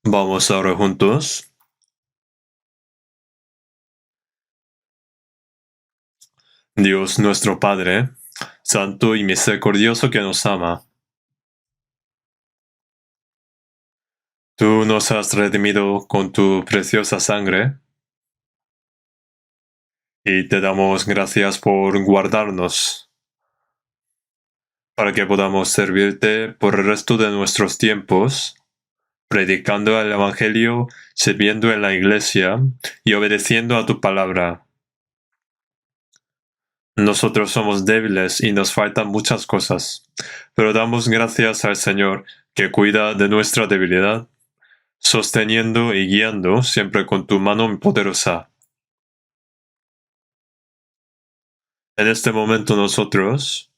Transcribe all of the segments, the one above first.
Vamos ahora juntos. Dios nuestro Padre, santo y misericordioso que nos ama, tú nos has redimido con tu preciosa sangre y te damos gracias por guardarnos para que podamos servirte por el resto de nuestros tiempos, predicando el Evangelio, sirviendo en la iglesia y obedeciendo a tu palabra. Nosotros somos débiles y nos faltan muchas cosas, pero damos gracias al Señor que cuida de nuestra debilidad, sosteniendo y guiando siempre con tu mano poderosa. En este momento nosotros,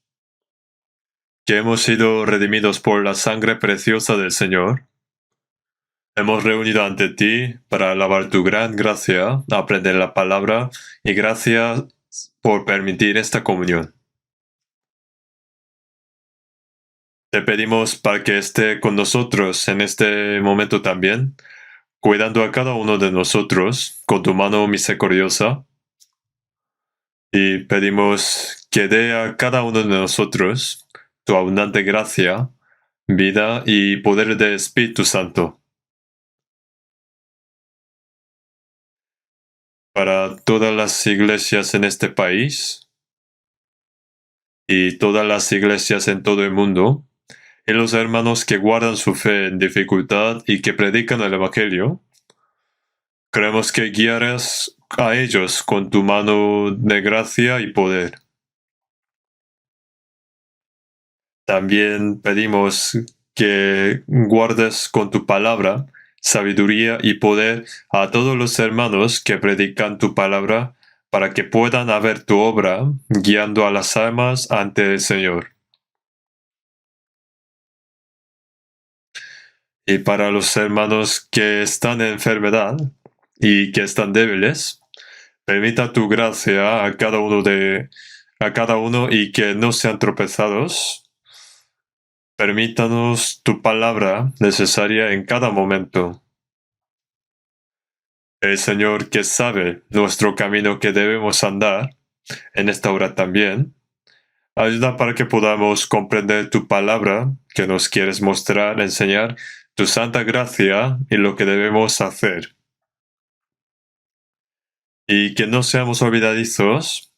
que hemos sido redimidos por la sangre preciosa del Señor, hemos reunido ante ti para alabar tu gran gracia, aprender la palabra y gracias por permitir esta comunión. Te pedimos para que esté con nosotros en este momento también, cuidando a cada uno de nosotros con tu mano misericordiosa, y pedimos que dé a cada uno de nosotros tu abundante gracia, vida y poder del Espíritu Santo. Para todas las iglesias en este país y todas las iglesias en todo el mundo, y los hermanos que guardan su fe en dificultad y que predican el Evangelio, creemos que guiarás a ellos con tu mano de gracia y poder. También pedimos que guardes con tu palabra sabiduría y poder a todos los hermanos que predican tu palabra para que puedan ver tu obra guiando a las almas ante el Señor. Y para los hermanos que están en enfermedad y que están débiles, permita tu gracia a cada uno y que no sean tropezados. Permítanos tu palabra necesaria en cada momento. El Señor, que sabe nuestro camino que debemos andar, en esta hora también, ayuda para que podamos comprender tu palabra que nos quieres mostrar, enseñar tu santa gracia y lo que debemos hacer. Y que no seamos olvidadizos,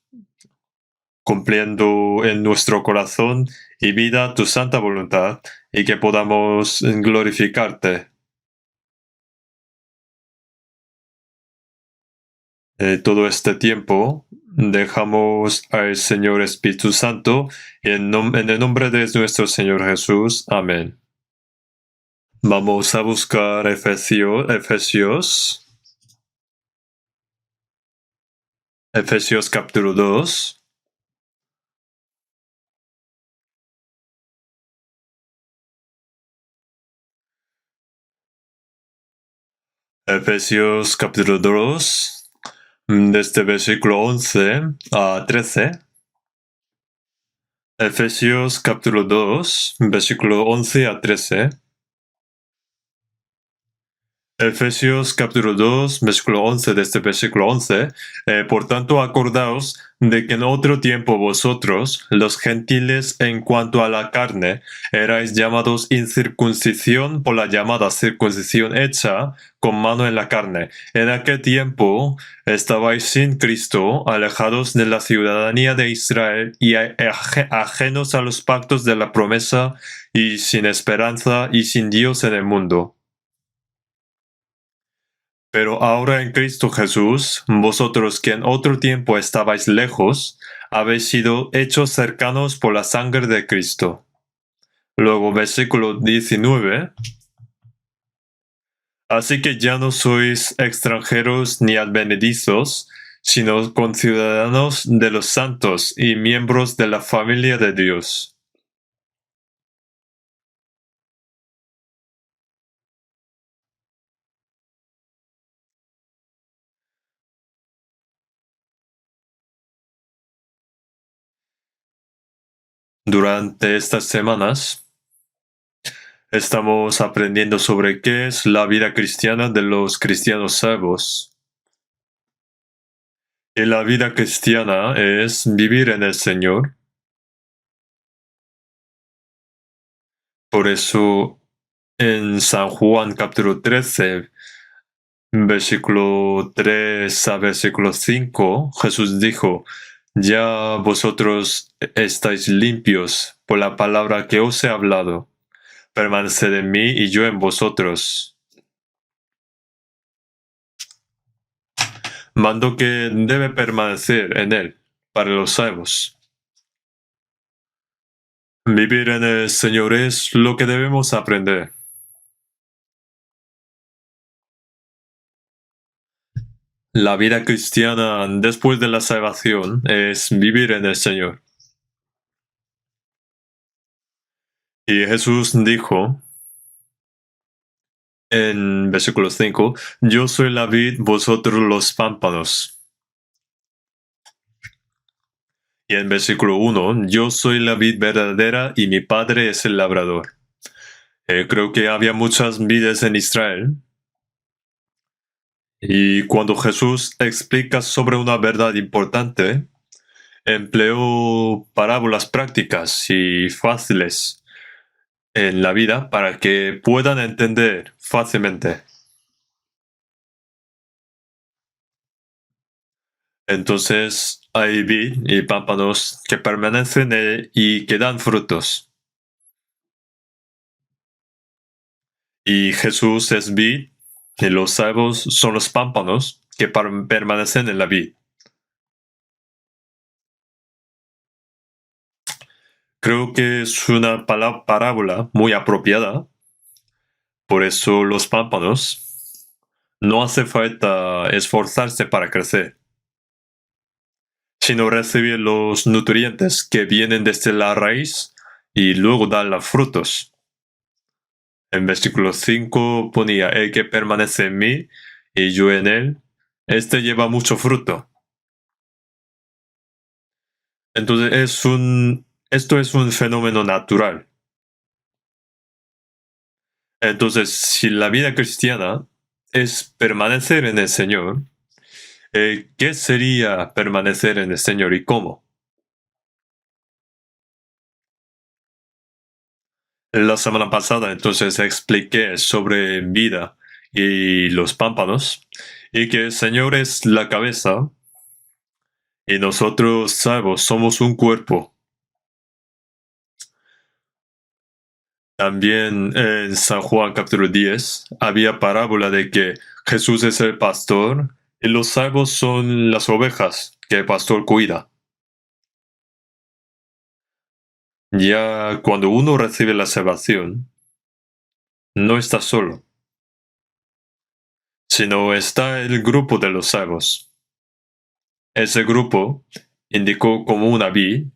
cumpliendo en nuestro corazón y vida tu santa voluntad, y que podamos glorificarte. Todo este tiempo dejamos al Señor Espíritu Santo en el nombre de nuestro Señor Jesús. Amén. Vamos a buscar Efesios capítulo 2. Efesios capítulo 2, desde versículo 11 a 13. Efesios capítulo 2, versículo 11 a 13. Efesios capítulo 2, versículo 11, de este versículo 11. Por tanto, acordaos de que en otro tiempo vosotros, los gentiles, en cuanto a la carne, erais llamados incircuncisión por la llamada circuncisión hecha con mano en la carne. En aquel tiempo estabais sin Cristo, alejados de la ciudadanía de Israel y ajenos a los pactos de la promesa, y sin esperanza y sin Dios en el mundo. Pero ahora en Cristo Jesús, vosotros que en otro tiempo estabais lejos, habéis sido hechos cercanos por la sangre de Cristo. Luego, versículo 19. Así que ya no sois extranjeros ni advenedizos, sino conciudadanos de los santos y miembros de la familia de Dios. Durante estas semanas Estamos aprendiendo sobre qué es la vida cristiana de los cristianos salvos. Y la vida cristiana es vivir en el Señor. Por eso, en San Juan capítulo 13, versículo 3 a versículo 5, Jesús dijo: ya vosotros estáis limpios por la palabra que os he hablado. Permaneced en mí y yo en vosotros. Mando que debe permanecer en él para los salvos. Vivir en el Señor es lo que debemos aprender. La vida cristiana después de la salvación es vivir en el Señor. Y Jesús dijo en versículo 5, yo soy la vid, vosotros los pámpanos. Y en versículo 1, yo soy la vid verdadera y mi padre es el labrador. Creo que había muchas vides en Israel. Y cuando Jesús explica sobre una verdad importante, empleó parábolas prácticas y fáciles en la vida para que puedan entender fácilmente. Entonces hay vid y pámpanos que permanecen y que dan frutos. Y Jesús es vid y los salvos son los pámpanos que permanecen en la vid. Creo que es una parábola muy apropiada. Por eso los pámpanos no hace falta esforzarse para crecer, sino recibir los nutrientes que vienen desde la raíz y luego dan los frutos. En versículo 5 ponía: el que permanece en mí y yo en él, este lleva mucho fruto. Entonces esto es un fenómeno natural. Entonces, si la vida cristiana es permanecer en el Señor, ¿qué sería permanecer en el Señor y cómo? La semana pasada entonces expliqué sobre vida y los pámpanos, y que el Señor es la cabeza, y nosotros salvos somos un cuerpo. También en San Juan capítulo 10 había parábola de que Jesús es el pastor y los salvos son las ovejas que el pastor cuida. Ya cuando uno recibe la salvación, no está solo, sino está el grupo de los salvos. Ese grupo indicó como una vid,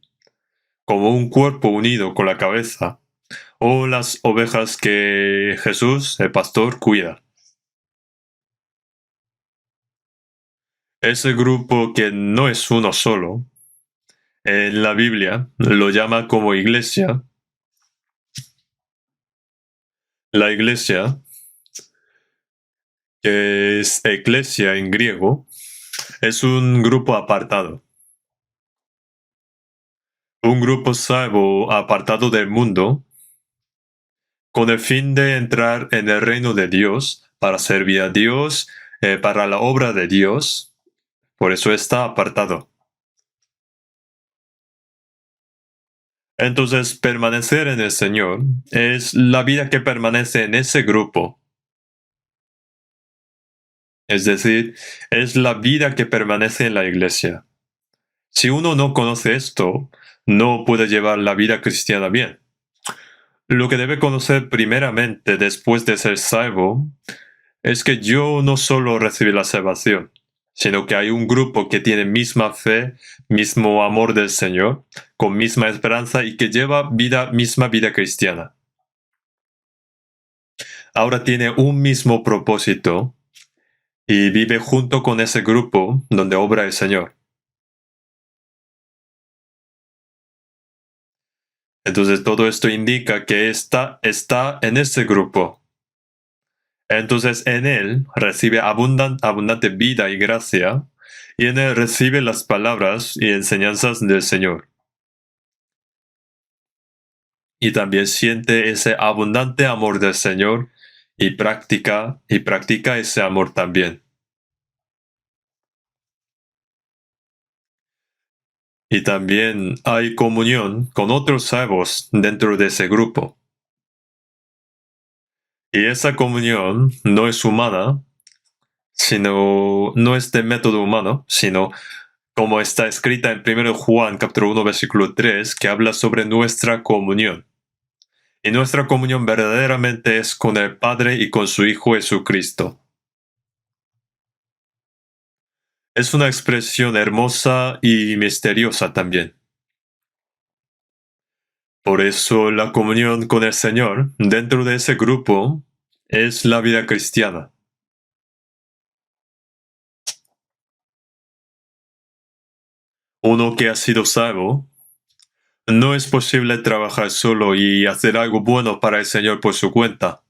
como un cuerpo unido con la cabeza, o las ovejas que Jesús, el pastor, cuida. Ese grupo que no es uno solo, en la Biblia lo llama como iglesia. La iglesia, que es eclesia en griego, es un grupo apartado. Un grupo salvo apartado del mundo, con el fin de entrar en el reino de Dios, para servir a Dios, para la obra de Dios. Por eso está apartado. Entonces, permanecer en el Señor es la vida que permanece en ese grupo. Es decir, es la vida que permanece en la iglesia. Si uno no conoce esto, no puede llevar la vida cristiana bien. Lo que debe conocer primeramente después de ser salvo es que yo no solo recibí la salvación, sino que hay un grupo que tiene misma fe, mismo amor del Señor, con misma esperanza y que lleva misma vida cristiana. Ahora tiene un mismo propósito y vive junto con ese grupo donde obra el Señor. Entonces todo esto indica que está en ese grupo. Entonces en él recibe abundante vida y gracia, y en él recibe las palabras y enseñanzas del Señor. Y también siente ese abundante amor del Señor y practica ese amor también. Y también hay comunión con otros salvos dentro de ese grupo. Y esa comunión no es humana, sino no es de método humano, sino como está escrita en 1 Juan capítulo 1 versículo 3, que habla sobre nuestra comunión. Y nuestra comunión verdaderamente es con el Padre y con su Hijo Jesucristo. Es una expresión hermosa y misteriosa también. Por eso la comunión con el Señor dentro de ese grupo es la vida cristiana. Uno que ha sido salvo, no es posible trabajar solo y hacer algo bueno para el Señor por su cuenta.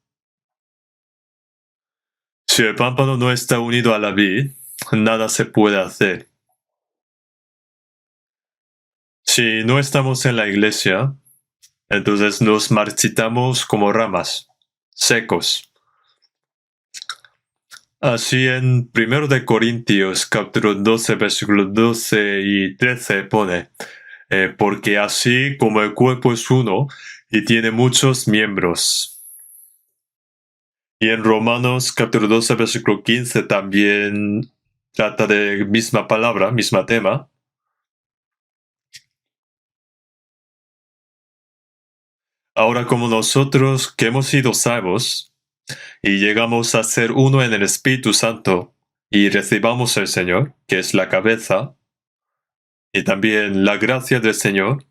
Si el pámpano no está unido a la vid, nada se puede hacer. Si no estamos en la iglesia, entonces nos marchitamos como ramas, secos. Así en 1 de Corintios capítulo 12 versículos 12 y 13 pone, porque así como el cuerpo es uno y tiene muchos miembros. Y en Romanos capítulo 12 versículo 15 también trata de misma palabra, misma tema. Ahora como nosotros que hemos sido salvos y llegamos a ser uno en el Espíritu Santo y recibamos el Señor, que es la cabeza, y también la gracia del Señor,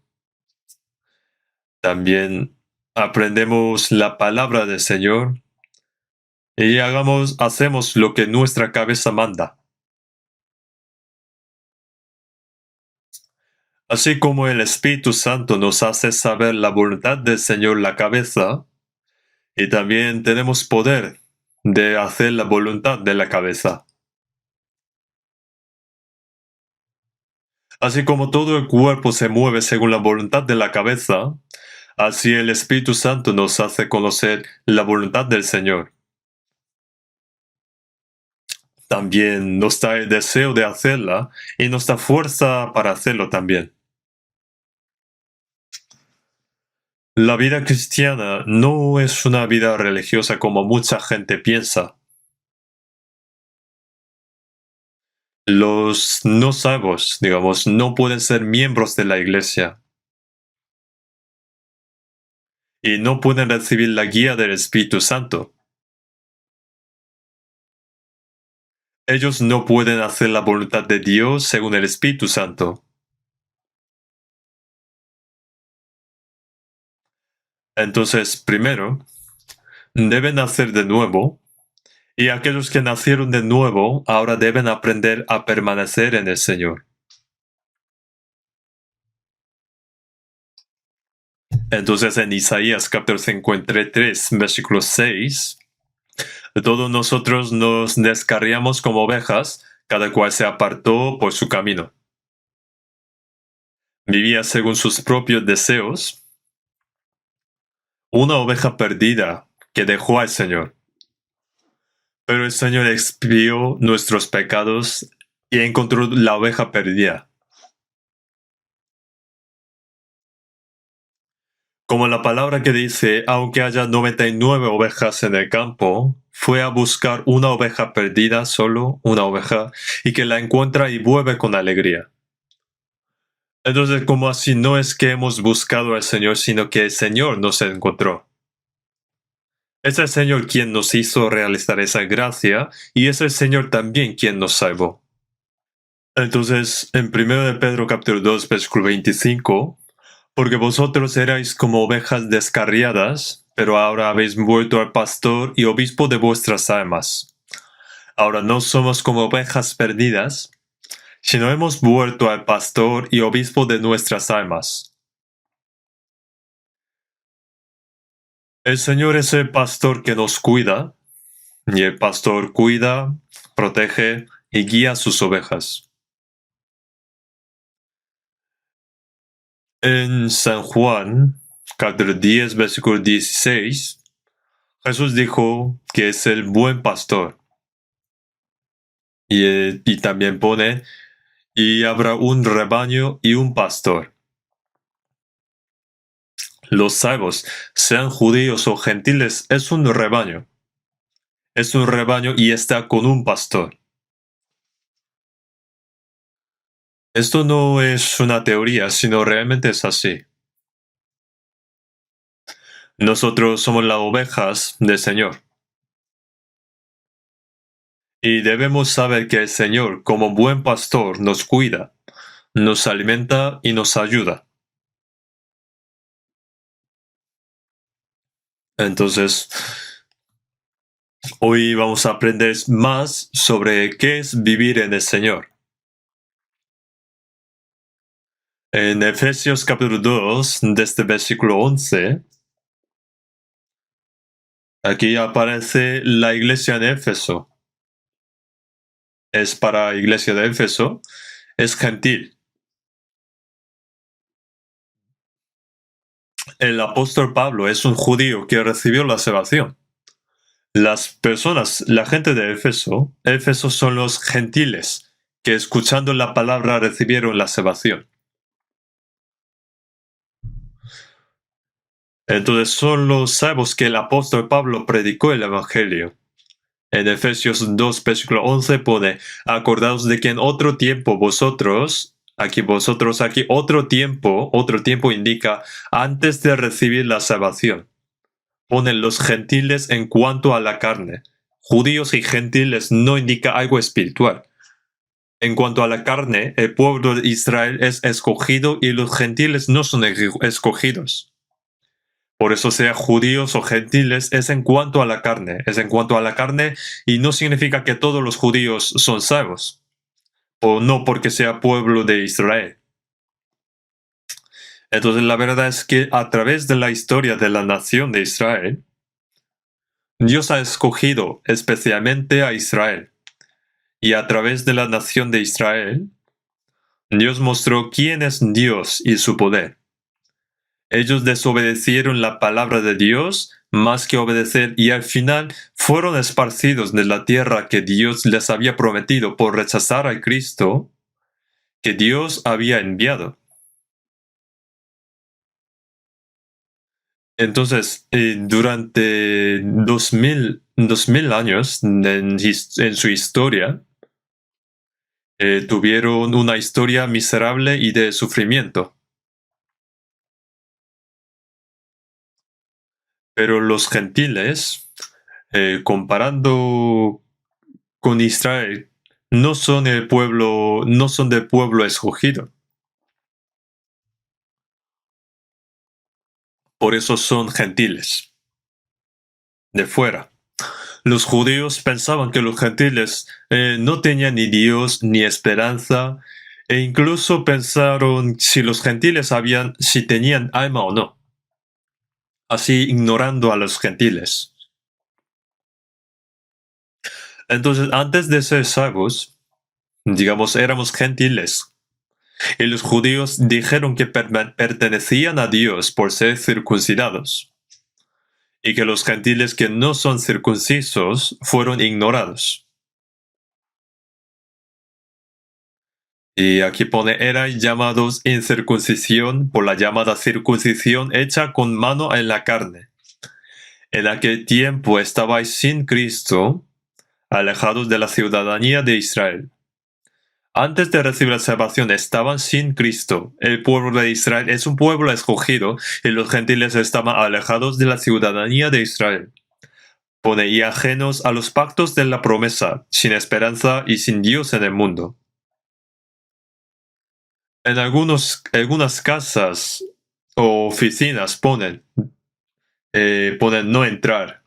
también aprendemos la palabra del Señor y hacemos lo que nuestra cabeza manda. Así como el Espíritu Santo nos hace saber la voluntad del Señor la cabeza, y también tenemos poder de hacer la voluntad de la cabeza. Así como todo el cuerpo se mueve según la voluntad de la cabeza, así el Espíritu Santo nos hace conocer la voluntad del Señor. También nos da el deseo de hacerla y nos da fuerza para hacerlo también. La vida cristiana no es una vida religiosa como mucha gente piensa. Los no salvos, digamos, no pueden ser miembros de la iglesia y no pueden recibir la guía del Espíritu Santo. Ellos no pueden hacer la voluntad de Dios según el Espíritu Santo. Entonces, primero, deben nacer de nuevo, y aquellos que nacieron de nuevo ahora deben aprender a permanecer en el Señor. Entonces, en Isaías capítulo 53, versículo 6, todos nosotros nos descarriamos como ovejas, cada cual se apartó por su camino. Vivía según sus propios deseos, una oveja perdida que dejó al Señor. Pero el Señor expió nuestros pecados y encontró la oveja perdida. Como la palabra que dice, aunque haya 99 ovejas en el campo, fue a buscar una oveja perdida, solo una oveja, y que la encuentra y vuelve con alegría. Entonces, como así no es que hemos buscado al Señor, sino que el Señor nos encontró. Es el Señor quien nos hizo realizar esa gracia y es el Señor también quien nos salvó. Entonces, en 1 de Pedro capítulo 2, versículo 25, porque vosotros erais como ovejas descarriadas, pero ahora habéis vuelto al pastor y obispo de vuestras almas. Ahora no somos como ovejas perdidas, sino hemos vuelto al pastor y obispo de nuestras almas. El Señor es el pastor que nos cuida, y el pastor cuida, protege y guía a sus ovejas. En San Juan, capítulo 10, versículo 16, Jesús dijo que es el buen pastor. Y también pone, y habrá un rebaño y un pastor. Los salvos, sean judíos o gentiles, es un rebaño. Es un rebaño y está con un pastor. Esto no es una teoría, sino realmente es así. Nosotros somos las ovejas del Señor. Y debemos saber que el Señor, como buen pastor, nos cuida, nos alimenta y nos ayuda. Entonces, hoy vamos a aprender más sobre qué es vivir en el Señor. En Efesios capítulo 2, desde el versículo 11, aquí aparece la iglesia de Éfeso. Es para iglesia de Éfeso, es gentil. El apóstol Pablo es un judío que recibió la salvación. Las personas, la gente de Éfeso son los gentiles, que escuchando la palabra recibieron la salvación. Entonces son los salvos que el apóstol Pablo predicó el Evangelio. En Efesios 2, versículo 11 pone, acordaos de que en otro tiempo vosotros, aquí otro tiempo indica antes de recibir la salvación. Ponen los gentiles en cuanto a la carne. Judíos y gentiles no indica algo espiritual. En cuanto a la carne, el pueblo de Israel es escogido y los gentiles no son escogidos. Por eso sea judíos o gentiles es en cuanto a la carne, y no significa que todos los judíos son salvos, o no porque sea pueblo de Israel. Entonces la verdad es que a través de la historia de la nación de Israel, Dios ha escogido especialmente a Israel, y a través de la nación de Israel, Dios mostró quién es Dios y su poder. Ellos desobedecieron la palabra de Dios más que obedecer y al final fueron esparcidos de la tierra que Dios les había prometido por rechazar al Cristo que Dios había enviado. Entonces, durante 2000 años en su historia, tuvieron una historia miserable y de sufrimiento. Pero los gentiles, comparando con Israel, no son el pueblo, no son del pueblo escogido. Por eso son gentiles, de fuera. Los judíos pensaban que los gentiles no tenían ni Dios ni esperanza, e incluso pensaron si los gentiles si tenían alma o no, así ignorando a los gentiles. Entonces, antes de ser salvos, digamos, éramos gentiles. Y los judíos dijeron que pertenecían a Dios por ser circuncidados, y que los gentiles que no son circuncisos fueron ignorados. Y aquí pone, eran llamados incircuncisión por la llamada circuncisión hecha con mano en la carne. En aquel tiempo estabais sin Cristo, alejados de la ciudadanía de Israel. Antes de recibir la salvación estaban sin Cristo. El pueblo de Israel es un pueblo escogido y los gentiles estaban alejados de la ciudadanía de Israel. Pone y ajenos a los pactos de la promesa, sin esperanza y sin Dios en el mundo. En algunas casas o oficinas ponen no entrar.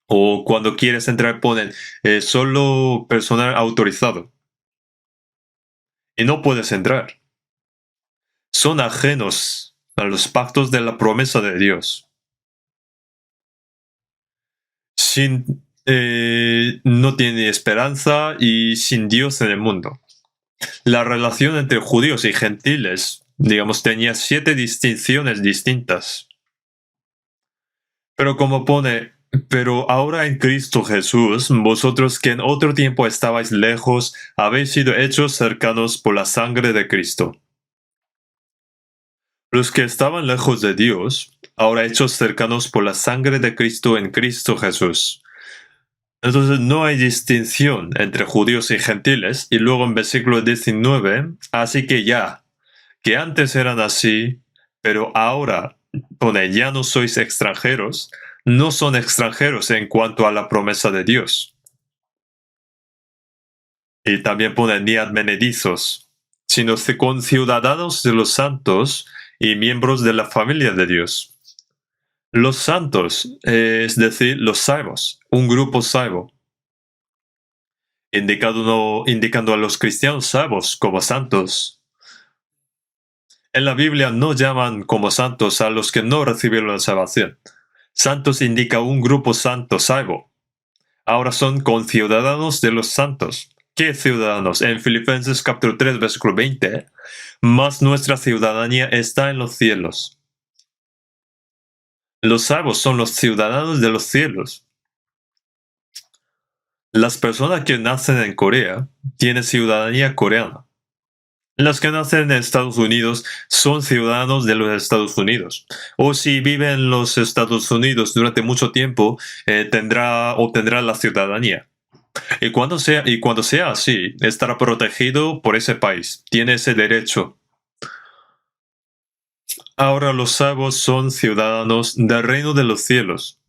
O cuando quieres entrar ponen solo personal autorizado. Y no puedes entrar. Son ajenos a los pactos de la promesa de Dios. no tiene esperanza y sin Dios en el mundo. La relación entre judíos y gentiles, digamos, tenía 7 distinciones distintas. Pero como pone, pero ahora en Cristo Jesús, vosotros que en otro tiempo estabais lejos, habéis sido hechos cercanos por la sangre de Cristo. Los que estaban lejos de Dios, ahora hechos cercanos por la sangre de Cristo en Cristo Jesús. Entonces no hay distinción entre judíos y gentiles. Y luego en versículo 19, así que ya, que antes eran así, pero ahora, pone, ya no sois extranjeros, no son extranjeros en cuanto a la promesa de Dios. Y también pone ni advenedizos, sino conciudadanos de los santos y miembros de la familia de Dios. Los santos, es decir, los salvos, un grupo salvo, indicando a los cristianos salvos como santos. En la Biblia no llaman como santos a los que no recibieron la salvación. Santos indica un grupo santo salvo. Ahora son conciudadanos de los santos. ¿Qué ciudadanos? En Filipenses capítulo 3, versículo 20. Mas nuestra ciudadanía está en los cielos. Los salvos son los ciudadanos de los cielos. Las personas que nacen en Corea tienen ciudadanía coreana. Los que nacen en Estados Unidos son ciudadanos de los Estados Unidos. O si viven en los Estados Unidos durante mucho tiempo, obtendrá la ciudadanía. Y cuando sea así, estará protegido por ese país. Tiene ese derecho. Ahora los salvos son ciudadanos del reino de los cielos.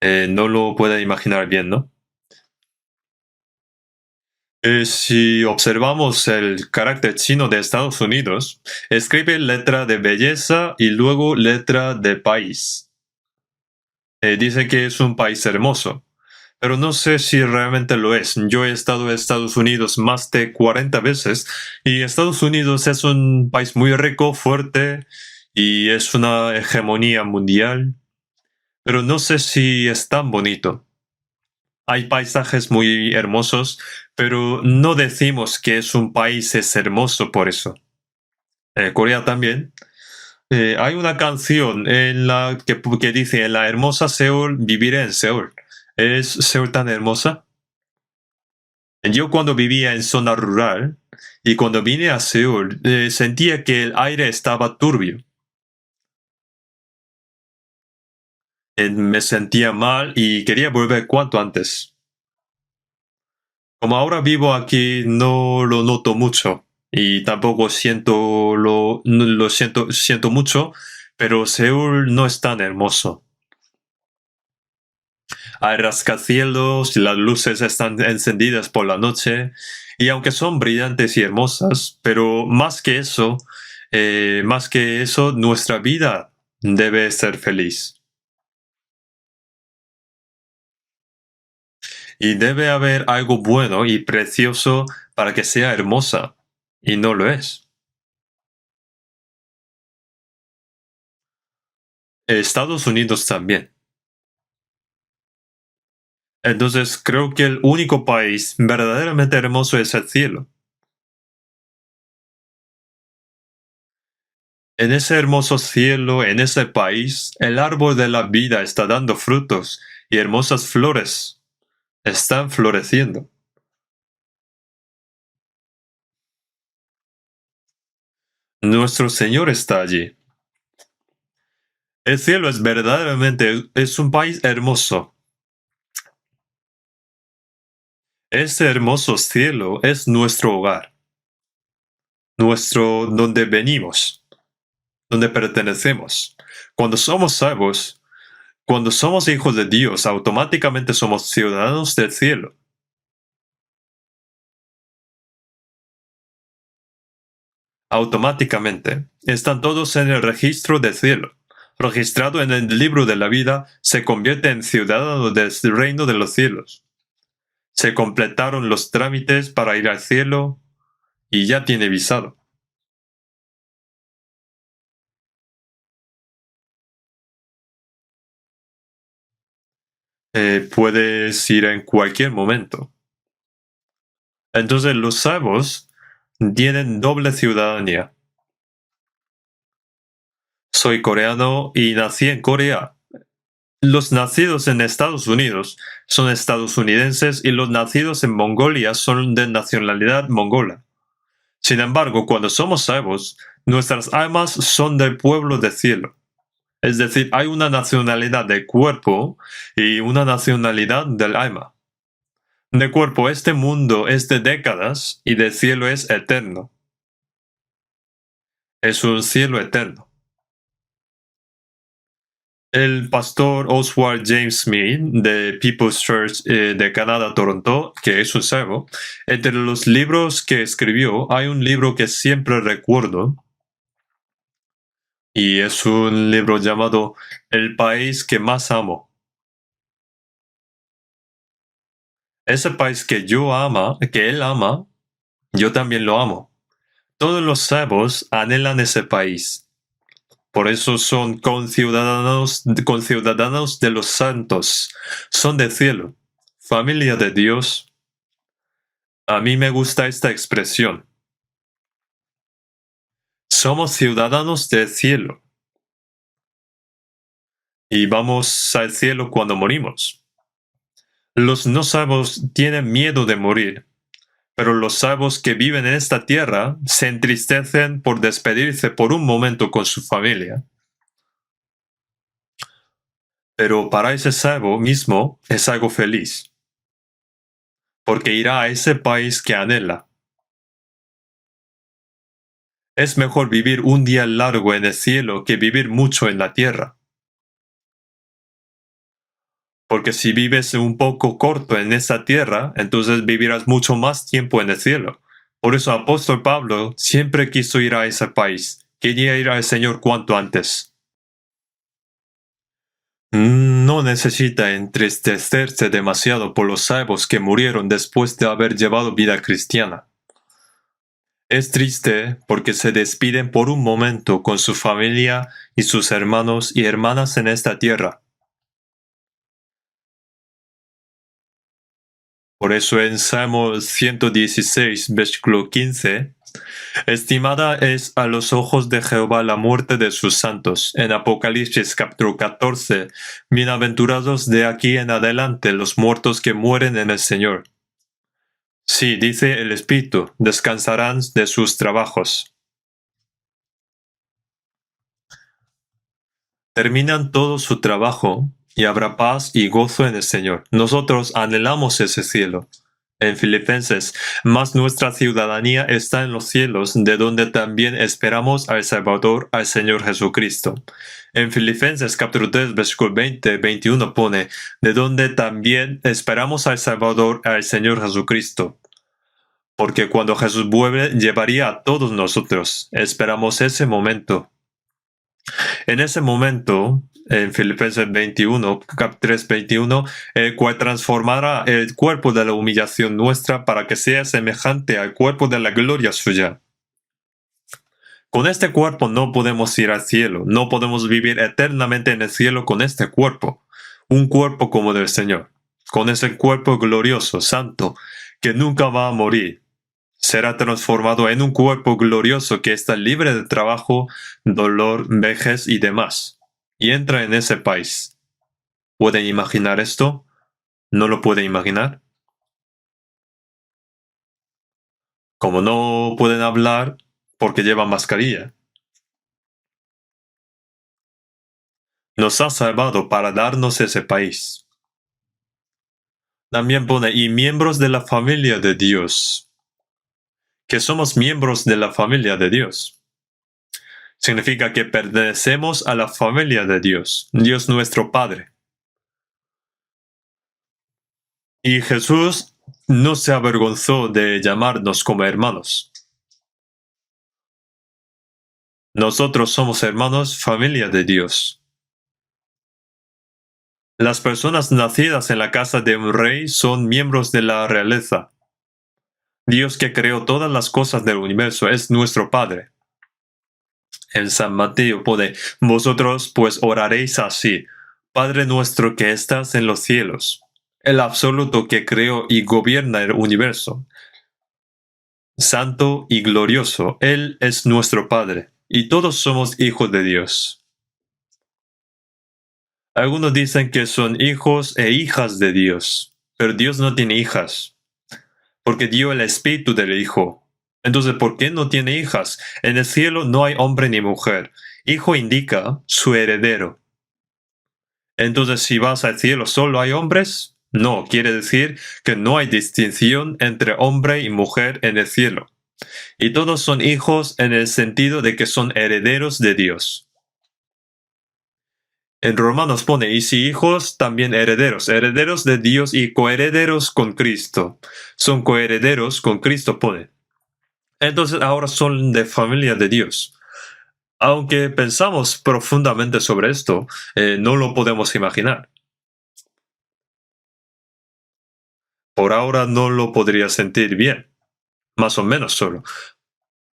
No lo puede imaginar bien, ¿no? Si observamos el carácter chino de Estados Unidos, escribe letra de belleza y luego letra de país. Dice que es un país hermoso, pero no sé si realmente lo es. Yo he estado en Estados Unidos más de 40 veces y Estados Unidos es un país muy rico, fuerte y es una hegemonía mundial, pero no sé si es tan bonito. Hay paisajes muy hermosos, pero no decimos que es un país es hermoso por eso. Corea también. Hay una canción en la que dice, en la hermosa Seúl viviré en Seúl. ¿Es Seúl tan hermosa? Yo cuando vivía en zona rural y cuando vine a Seúl, sentía que el aire estaba turbio. Me sentía mal y quería volver cuanto antes. Como ahora vivo aquí, no lo noto mucho y tampoco siento mucho, pero Seúl no es tan hermoso. Hay rascacielos y las luces están encendidas por la noche y aunque son brillantes y hermosas, pero más que eso, nuestra vida debe ser feliz. Y debe haber algo bueno y precioso para que sea hermosa, y no lo es. Estados Unidos también. Entonces creo que el único país verdaderamente hermoso es el cielo. En ese hermoso cielo, en ese país, el árbol de la vida está dando frutos y hermosas flores están floreciendo. Nuestro Señor está allí. El cielo es un país hermoso. Ese hermoso cielo es nuestro hogar, nuestro donde venimos, donde pertenecemos. Cuando somos salvos, cuando somos hijos de Dios, automáticamente somos ciudadanos del cielo. Automáticamente. Están todos en el registro del cielo. Registrado en el libro de la vida, se convierte en ciudadano del reino de los cielos. Se completaron los trámites para ir al cielo y ya tiene visado. puedes ir en cualquier momento. Entonces los salvos tienen doble ciudadanía. Soy coreano y nací en Corea. Los nacidos en Estados Unidos son estadounidenses y los nacidos en Mongolia son de nacionalidad mongola. Sin embargo, cuando somos salvos, nuestras almas son del pueblo del cielo. Es decir, hay una nacionalidad del cuerpo y una nacionalidad del alma. De cuerpo, este mundo es de décadas y del cielo es eterno. Es un cielo eterno. El pastor Oswald James Smith de People's Church de Canadá, Toronto, que es un salvo, entre los libros que escribió hay un libro que siempre recuerdo y es un libro llamado El país que más amo. Ese país que que él ama, yo también lo amo. Todos los salvos anhelan ese país. Por eso son conciudadanos de los santos. Son del cielo, familia de Dios. A mí me gusta esta expresión. Somos ciudadanos del cielo. Y vamos al cielo cuando morimos. Los no salvos tienen miedo de morir, pero los salvos que viven en esta tierra se entristecen por despedirse por un momento con su familia. Pero para ese salvo mismo es algo feliz, porque irá a ese país que anhela. Es mejor vivir un día largo en el cielo que vivir mucho en la tierra. Porque si vives un poco corto en esta tierra, entonces vivirás mucho más tiempo en el cielo. Por eso apóstol Pablo siempre quiso ir a ese país. Quería ir al Señor cuanto antes. No necesita entristecerse demasiado por los salvos que murieron después de haber llevado vida cristiana. Es triste porque se despiden por un momento con su familia y sus hermanos y hermanas en esta tierra. Por eso en Salmo 116, versículo 15, estimada es a los ojos de Jehová la muerte de sus santos. En Apocalipsis capítulo 14, bienaventurados de aquí en adelante los muertos que mueren en el Señor. Sí, dice el Espíritu, descansarán de sus trabajos. Terminan todo su trabajo y habrá paz y gozo en el Señor. Nosotros anhelamos ese cielo. En Filipenses, mas nuestra ciudadanía está en los cielos, de donde también esperamos al Salvador, al Señor Jesucristo. En Filipenses capítulo 3, versículo 20-21 pone, de donde también esperamos al Salvador, al Señor Jesucristo. Porque cuando Jesús vuelve, llevaría a todos nosotros. Esperamos ese momento. En ese momento, en Filipenses 21, cap 3, 21, el cual transformará el cuerpo de la humillación nuestra para que sea semejante al cuerpo de la gloria suya. Con este cuerpo no podemos ir al cielo, no podemos vivir eternamente en el cielo con este cuerpo, un cuerpo como del Señor, con ese cuerpo glorioso, santo, que nunca va a morir. Será transformado en un cuerpo glorioso que está libre de trabajo, dolor, vejez y demás. Y entra en ese país. ¿Pueden imaginar esto? ¿No lo pueden imaginar? Como no pueden hablar porque llevan mascarilla. Nos ha salvado para darnos ese país. También pone, y miembros de la familia de Dios. Que somos miembros de la familia de Dios. Significa que pertenecemos a la familia de Dios, Dios nuestro Padre. Y Jesús no se avergonzó de llamarnos como hermanos. Nosotros somos hermanos, familia de Dios. Las personas nacidas en la casa de un rey son miembros de la realeza. Dios que creó todas las cosas del universo es nuestro Padre. En San Mateo pone, vosotros pues oraréis así, Padre nuestro que estás en los cielos, el absoluto que creó y gobierna el universo, santo y glorioso, Él es nuestro Padre, y todos somos hijos de Dios. Algunos dicen que son hijos e hijas de Dios, pero Dios no tiene hijas, porque dio el espíritu del Hijo. Entonces, ¿por qué no tiene hijas? En el cielo no hay hombre ni mujer. Hijo indica su heredero. Entonces, si vas al cielo, ¿solo hay hombres? No, quiere decir que no hay distinción entre hombre y mujer en el cielo. Y todos son hijos en el sentido de que son herederos de Dios. En Romanos pone, y si hijos, también herederos, herederos de Dios y coherederos con Cristo. Son coherederos con Cristo, pone. Entonces ahora son de familia de Dios. Aunque pensamos profundamente sobre esto, no lo podemos imaginar. Por ahora no lo podría sentir bien, más o menos solo,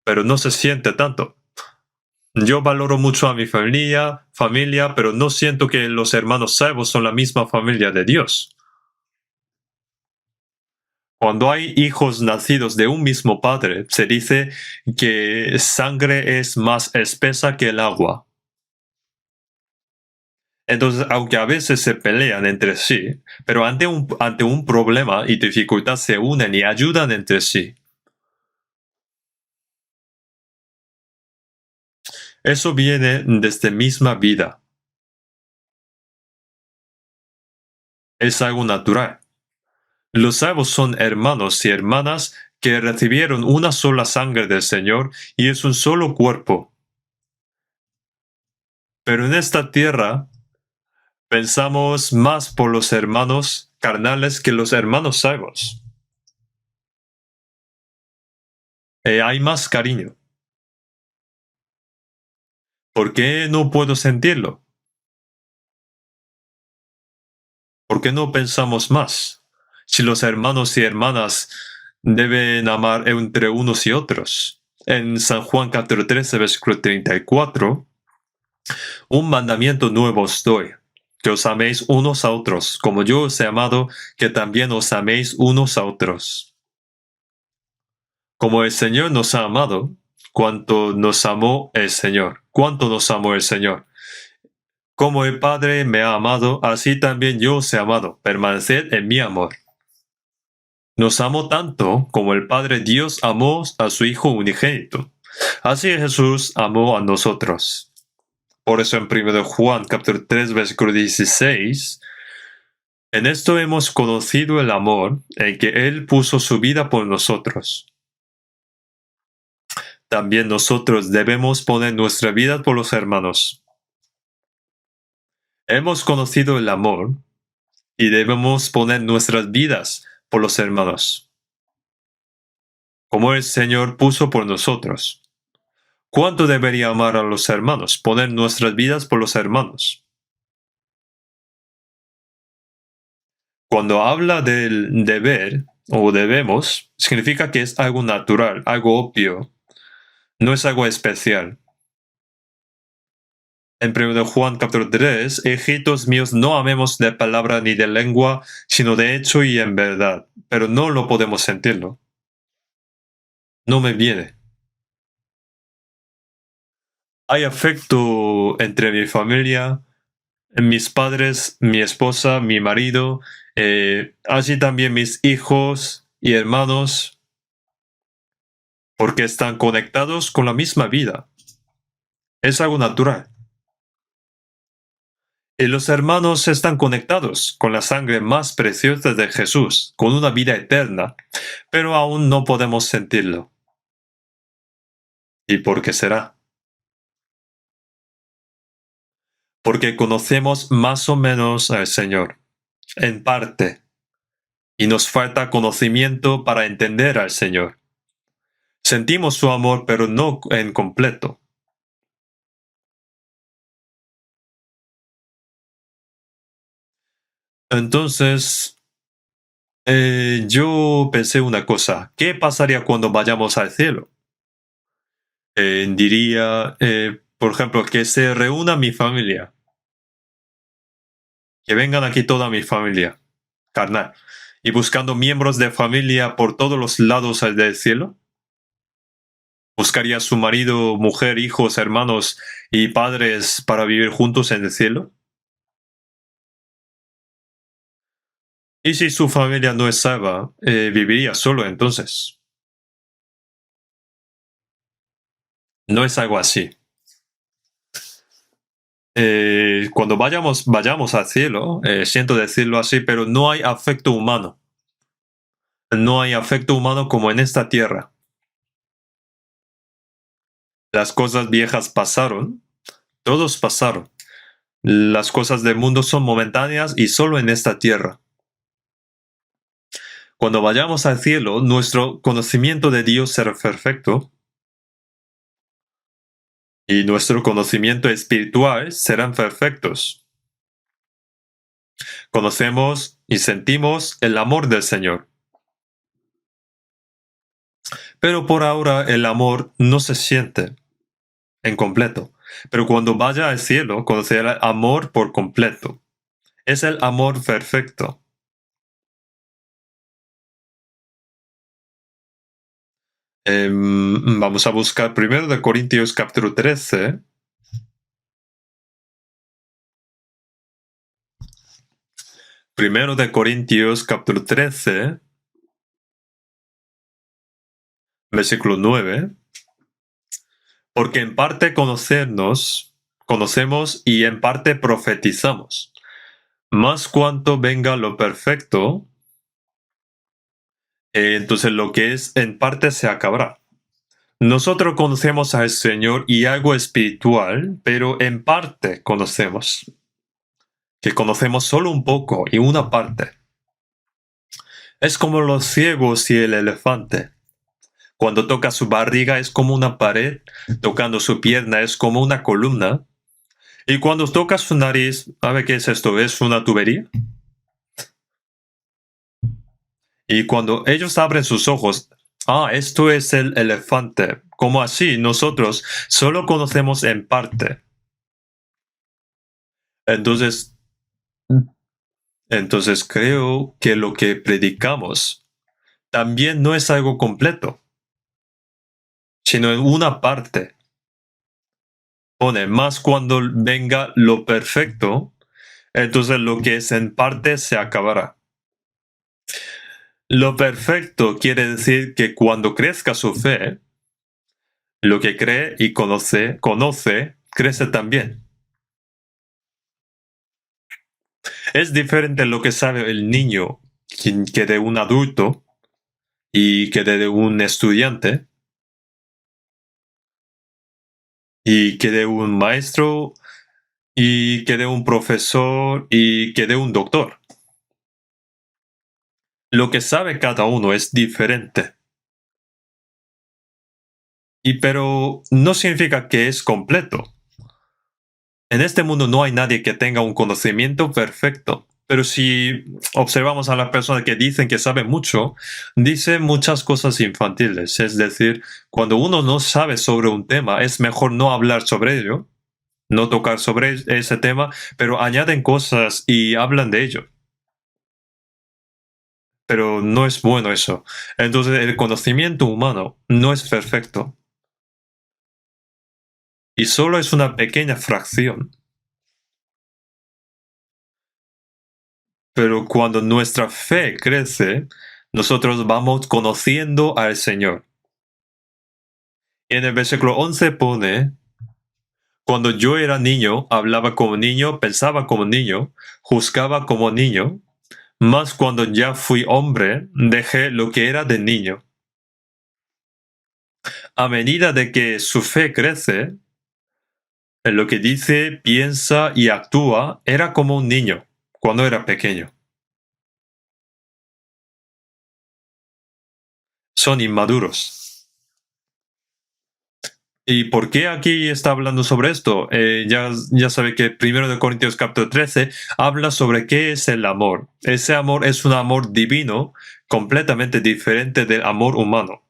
pero no se siente tanto. Yo valoro mucho a mi familia, pero no siento que los hermanos salvos son la misma familia de Dios. Cuando hay hijos nacidos de un mismo padre, se dice que sangre es más espesa que el agua. Entonces, aunque a veces se pelean entre sí, pero ante un problema y dificultad se unen y ayudan entre sí. Eso viene desde misma vida. Es algo natural. Los salvos son hermanos y hermanas que recibieron una sola sangre del Señor y es un solo cuerpo. Pero en esta tierra pensamos más por los hermanos carnales que los hermanos salvos. Hay más cariño. ¿Por qué no puedo sentirlo? ¿Por qué no pensamos más? Si los hermanos y hermanas deben amar entre unos y otros. En San Juan capítulo 13, versículo 34, un mandamiento nuevo os doy, que os améis unos a otros, como yo os he amado, que también os améis unos a otros. Como el Señor nos ha amado, cuánto nos amó el Señor, cuánto nos amó el Señor. Como el Padre me ha amado, así también yo os he amado. Permaneced en mi amor. Nos amó tanto como el Padre Dios amó a su Hijo unigénito. Así Jesús amó a nosotros. Por eso en 1 Juan capítulo 3 versículo 16, en esto hemos conocido el amor en que Él puso su vida por nosotros. También nosotros debemos poner nuestra vida por los hermanos. Hemos conocido el amor y debemos poner nuestras vidas por los hermanos, como el Señor puso por nosotros. ¿Cuánto debería amar a los hermanos? Poner nuestras vidas por los hermanos. Cuando habla del deber o debemos, significa que es algo natural, algo obvio, no es algo especial. En 1 Juan capítulo 3, hijitos míos, no amemos de palabra ni de lengua, sino de hecho y en verdad, pero no lo podemos sentirlo. No me viene. Hay afecto entre mi familia, mis padres, mi esposa, mi marido, así también mis hijos y hermanos, porque están conectados con la misma vida. Es algo natural. Y los hermanos están conectados con la sangre más preciosa de Jesús, con una vida eterna, pero aún no podemos sentirlo. ¿Y por qué será? Porque conocemos más o menos al Señor, en parte, y nos falta conocimiento para entender al Señor. Sentimos su amor, pero no en completo. Entonces, yo pensé una cosa. ¿Qué pasaría cuando vayamos al cielo? Diría, por ejemplo, que se reúna mi familia. Que vengan aquí toda mi familia, carnal, y buscando miembros de familia por todos los lados del cielo. ¿Buscaría su marido, mujer, hijos, hermanos y padres para vivir juntos en el cielo? Y si su familia no es salva, viviría solo entonces. No es algo así. Cuando vayamos al cielo, siento decirlo así, pero no hay afecto humano. No hay afecto humano como en esta tierra. Las cosas viejas pasaron, todos pasaron. Las cosas del mundo son momentáneas y solo en esta tierra. Cuando vayamos al cielo, nuestro conocimiento de Dios será perfecto y nuestro conocimiento espiritual serán perfectos. Conocemos y sentimos el amor del Señor. Pero por ahora el amor no se siente en completo. Pero cuando vaya al cielo, conocerá el amor por completo. Es el amor perfecto. Vamos a buscar primero de Corintios capítulo 13. Primero de Corintios capítulo 13, versículo 9. Porque en parte conocemos y en parte profetizamos. Mas cuanto venga lo perfecto, entonces lo que es en parte se acabará. Nosotros conocemos al Señor y algo espiritual, pero en parte conocemos. Que conocemos solo un poco y una parte. Es como los ciegos y el elefante. Cuando toca su barriga es como una pared, tocando su pierna es como una columna. Y cuando toca su nariz, a ver qué es esto, ¿es una tubería? Y cuando ellos abren sus ojos, esto es el elefante. ¿Cómo así? Nosotros solo conocemos en parte. Entonces, entonces creo que lo que predicamos también no es algo completo, sino en una parte. Pone más cuando venga lo perfecto, entonces lo que es en parte se acabará. Lo perfecto quiere decir que cuando crezca su fe, lo que cree y conoce, crece también. Es diferente lo que sabe el niño que de un adulto y que de un estudiante y que de un maestro y que de un profesor y que de un doctor. Lo que sabe cada uno es diferente. Pero no significa que es completo. En este mundo no hay nadie que tenga un conocimiento perfecto. Pero si observamos a las personas que dicen que saben mucho, dicen muchas cosas infantiles. Es decir, cuando uno no sabe sobre un tema, es mejor no hablar sobre ello, no tocar sobre ese tema, pero añaden cosas y hablan de ello. Pero no es bueno eso. Entonces el conocimiento humano no es perfecto. Y solo es una pequeña fracción. Pero cuando nuestra fe crece, nosotros vamos conociendo al Señor. Y en el versículo 11 pone, cuando yo era niño, hablaba como niño, pensaba como niño, juzgaba como niño, mas cuando ya fui hombre, dejé lo que era de niño. A medida de que su fe crece, en lo que dice, piensa y actúa, era como un niño cuando era pequeño. Son inmaduros. ¿Y por qué aquí está hablando sobre esto? Ya sabe que 1 Corintios capítulo 13 habla sobre qué es el amor. Ese amor es un amor divino, completamente diferente del amor humano.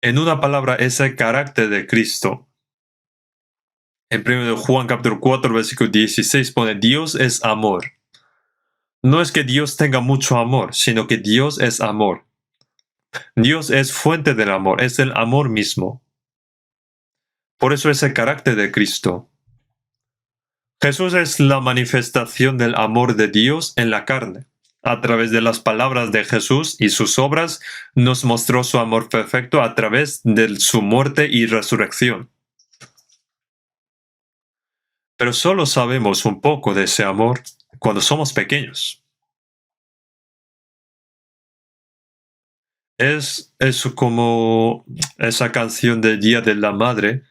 En una palabra, es el carácter de Cristo. En 1 Juan capítulo 4, versículo 16 pone, Dios es amor. No es que Dios tenga mucho amor, sino que Dios es amor. Dios es fuente del amor, es el amor mismo. Por eso es el carácter de Cristo. Jesús es la manifestación del amor de Dios en la carne. A través de las palabras de Jesús y sus obras, nos mostró su amor perfecto a través de su muerte y resurrección. Pero solo sabemos un poco de ese amor cuando somos pequeños. Es como esa canción del Día de la Madre,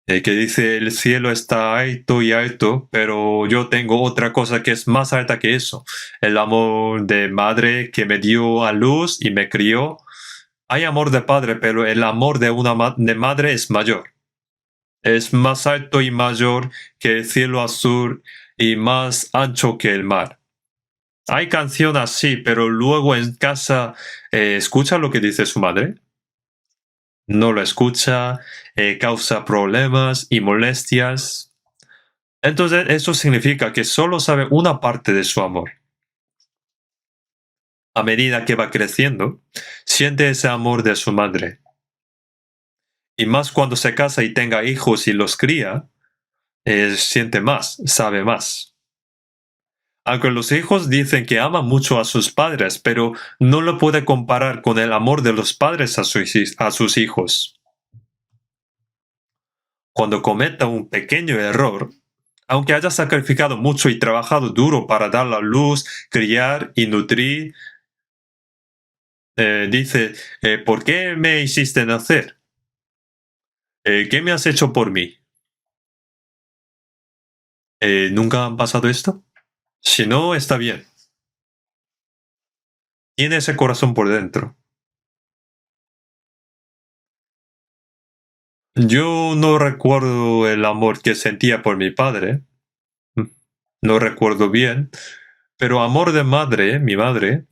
que dice, el cielo está alto y alto, pero yo tengo otra cosa que es más alta que eso. El amor de madre que me dio a luz y me crió. Hay amor de padre, pero el amor de una de madre es mayor. Es más alto y mayor que el cielo azul y más ancho que el mar. Hay canción así, pero luego en casa, ¿escucha lo que dice su madre? No lo escucha, causa problemas y molestias. Entonces, eso significa que solo sabe una parte de su amor. A medida que va creciendo, siente ese amor de su madre. Y más cuando se casa y tenga hijos y los cría, siente más, sabe más. Aunque los hijos dicen que aman mucho a sus padres, pero no lo puede comparar con el amor de los padres a sus hijos. Cuando cometa un pequeño error, aunque haya sacrificado mucho y trabajado duro para dar la luz, criar y nutrir, dice, ¿por qué me hiciste nacer? ¿Qué me has hecho por mí? ¿Nunca han pasado esto? Si no, está bien. Tiene ese corazón por dentro. Yo no recuerdo el amor que sentía por mi padre. No recuerdo bien. Pero amor de madre, mi madre,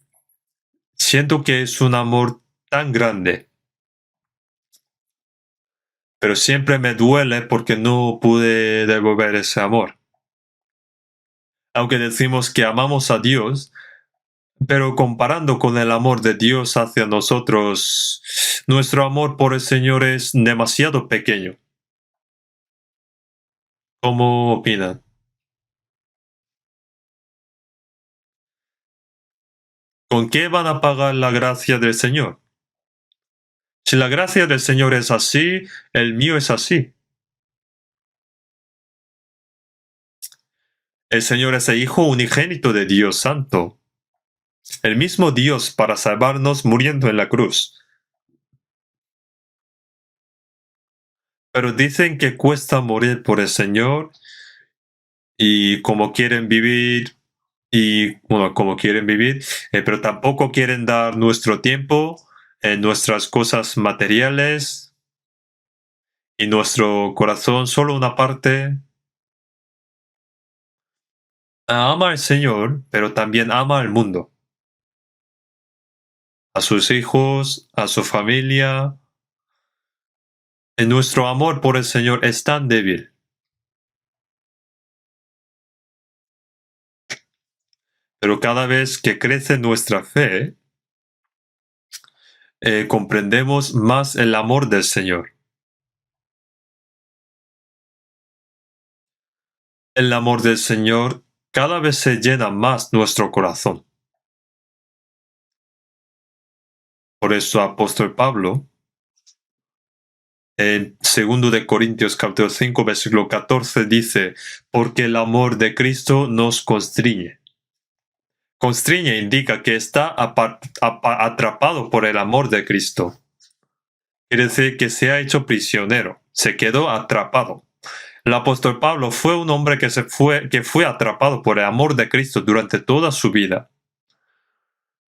siento que es un amor tan grande. Pero siempre me duele porque no pude devolver ese amor. Aunque decimos que amamos a Dios, pero comparando con el amor de Dios hacia nosotros, nuestro amor por el Señor es demasiado pequeño. ¿Cómo opinan? ¿Con qué van a pagar la gracia del Señor? Si la gracia del Señor es así, el mío es así. El Señor es el Hijo unigénito de Dios Santo, el mismo Dios para salvarnos muriendo en la cruz. Pero dicen que cuesta morir por el Señor y como quieren vivir, como quieren vivir, pero tampoco quieren dar nuestro tiempo, nuestras cosas materiales y nuestro corazón, solo una parte. Ama al Señor, pero también ama al mundo, a sus hijos, a su familia. Nuestro amor por el Señor es tan débil. Pero cada vez que crece nuestra fe, comprendemos más el amor del Señor. El amor del Señor cada vez se llena más nuestro corazón. Por eso apóstol Pablo, en 2 de Corintios capítulo 5, versículo 14, dice, porque el amor de Cristo nos constriñe. Constriñe indica que está atrapado por el amor de Cristo. Quiere decir que se ha hecho prisionero, se quedó atrapado. El apóstol Pablo fue un hombre que fue atrapado por el amor de Cristo durante toda su vida.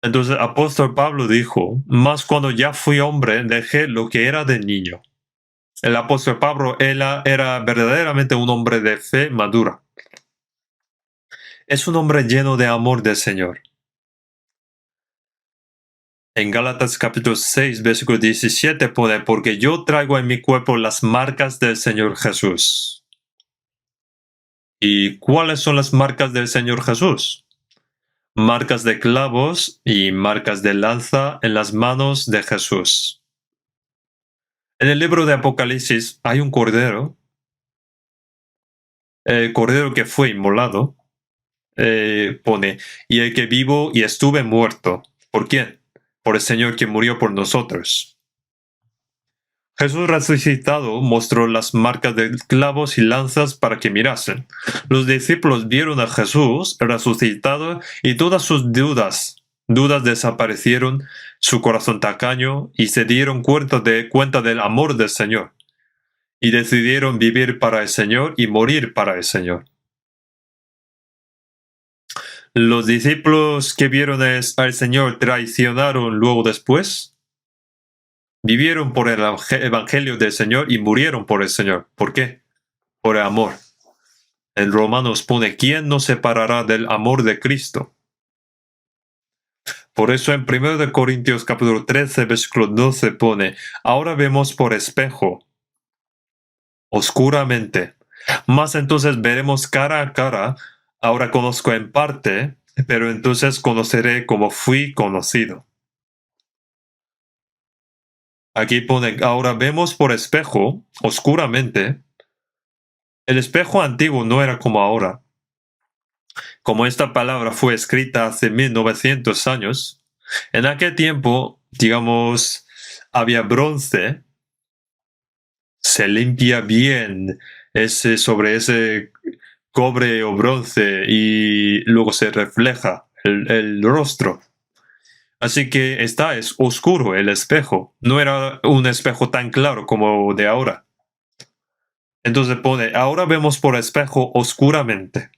Entonces el apóstol Pablo dijo, mas cuando ya fui hombre, dejé lo que era de niño. El apóstol Pablo era verdaderamente un hombre de fe madura. Es un hombre lleno de amor del Señor. En Gálatas capítulo 6, versículo 17 pone, porque yo traigo en mi cuerpo las marcas del Señor Jesús. ¿Y cuáles son las marcas del Señor Jesús? Marcas de clavos y marcas de lanza en las manos de Jesús. En el libro de Apocalipsis hay un cordero, el cordero que fue inmolado, pone, y el que vivo y estuve muerto. ¿Por quién? Por el Señor que murió por nosotros. Jesús resucitado mostró las marcas de clavos y lanzas para que mirasen. Los discípulos vieron a Jesús resucitado y todas sus dudas desaparecieron, su corazón tacaño, y se dieron cuenta del amor del Señor. Y decidieron vivir para el Señor y morir para el Señor. Los discípulos que vieron al Señor traicionaron luego después. Vivieron por el Evangelio del Señor y murieron por el Señor. ¿Por qué? Por el amor. En Romanos pone, ¿quién nos separará del amor de Cristo? Por eso en 1 Corintios capítulo 13, versículo 12 pone, ahora vemos por espejo, oscuramente, mas entonces veremos cara a cara, ahora conozco en parte, pero entonces conoceré como fui conocido. Aquí pone, ahora vemos por espejo, oscuramente. El espejo antiguo no era como ahora. Como esta palabra fue escrita hace 1900 años, en aquel tiempo, digamos, había bronce, se limpia bien sobre ese cobre o bronce y luego se refleja el rostro. Así que es oscuro el espejo. No era un espejo tan claro como de ahora. Entonces pone, ahora vemos por espejo oscuramente.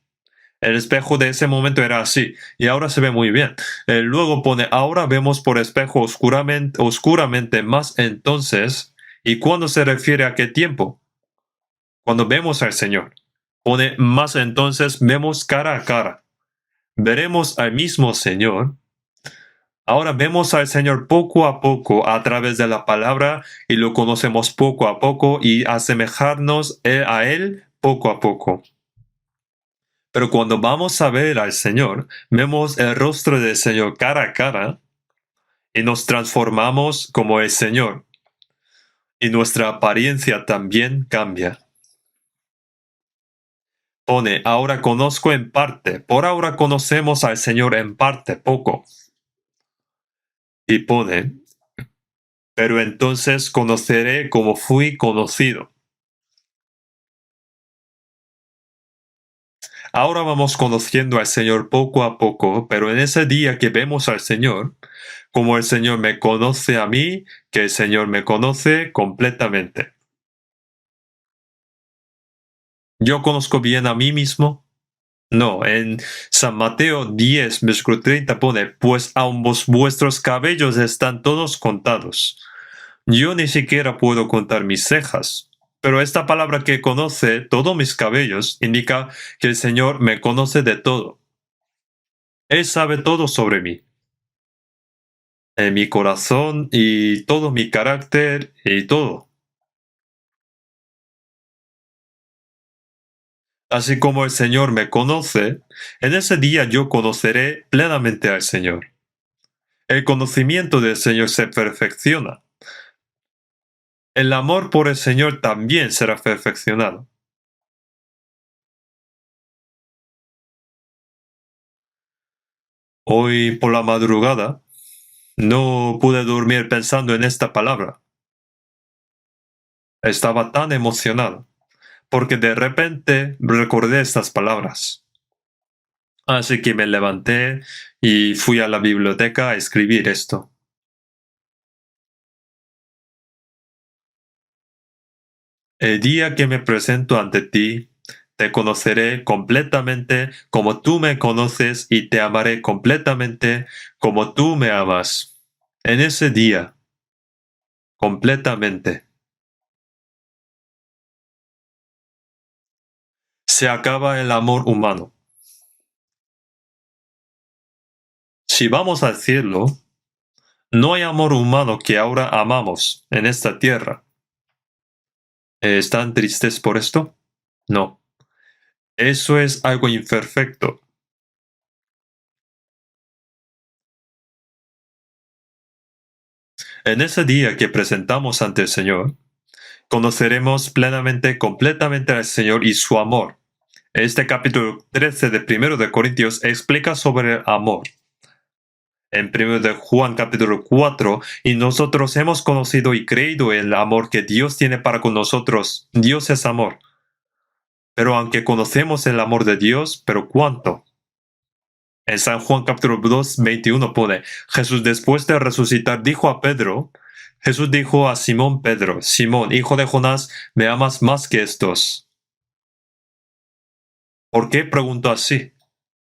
El espejo de ese momento era así, y ahora se ve muy bien. Luego pone, ahora vemos por espejo oscuramente más entonces. ¿Y cuándo se refiere a qué tiempo? Cuando vemos al Señor. Pone, más entonces vemos cara a cara. Veremos al mismo Señor. Ahora vemos al Señor poco a poco a través de la palabra y lo conocemos poco a poco y asemejarnos a Él poco a poco. Pero cuando vamos a ver al Señor, vemos el rostro del Señor cara a cara y nos transformamos como el Señor. Y nuestra apariencia también cambia. Pone, ahora conozco en parte, por ahora conocemos al Señor en parte, poco. Y pone, pero entonces conoceré como fui conocido. Ahora vamos conociendo al Señor poco a poco, pero en ese día que vemos al Señor, como el Señor me conoce a mí, que el Señor me conoce completamente. ¿Yo conozco bien a mí mismo? No, en San Mateo 10, versículo 30 pone, pues aun vuestros cabellos están todos contados. Yo ni siquiera puedo contar mis cejas. Pero esta palabra que conoce todos mis cabellos indica que el Señor me conoce de todo. Él sabe todo sobre mí. Mi corazón y todo mi carácter y todo. Así como el Señor me conoce, en ese día yo conoceré plenamente al Señor. El conocimiento del Señor se perfecciona. El amor por el Señor también será perfeccionado. Hoy por la madrugada no pude dormir pensando en esta palabra. Estaba tan emocionado porque de repente recordé estas palabras. Así que me levanté y fui a la biblioteca a escribir esto. El día que me presento ante ti, te conoceré completamente como tú me conoces y te amaré completamente como tú me amas. En ese día, completamente, se acaba el amor humano. Si vamos a decirlo, no hay amor humano que ahora amamos en esta tierra. ¿Están tristes por esto? No. Eso es algo imperfecto. En ese día que presentamos ante el Señor, conoceremos plenamente, completamente al Señor y su amor. Este capítulo 13 de 1 de Corintios explica sobre el amor. En 1 de Juan capítulo 4, y nosotros hemos conocido y creído en el amor que Dios tiene para con nosotros. Dios es amor. Pero aunque conocemos el amor de Dios, ¿pero cuánto? En San Juan capítulo 2, 21 pone, Jesús después de resucitar dijo a Pedro, Jesús dijo a Simón Pedro, Simón, hijo de Jonás, ¿me amas más que estos? ¿Por qué preguntó así?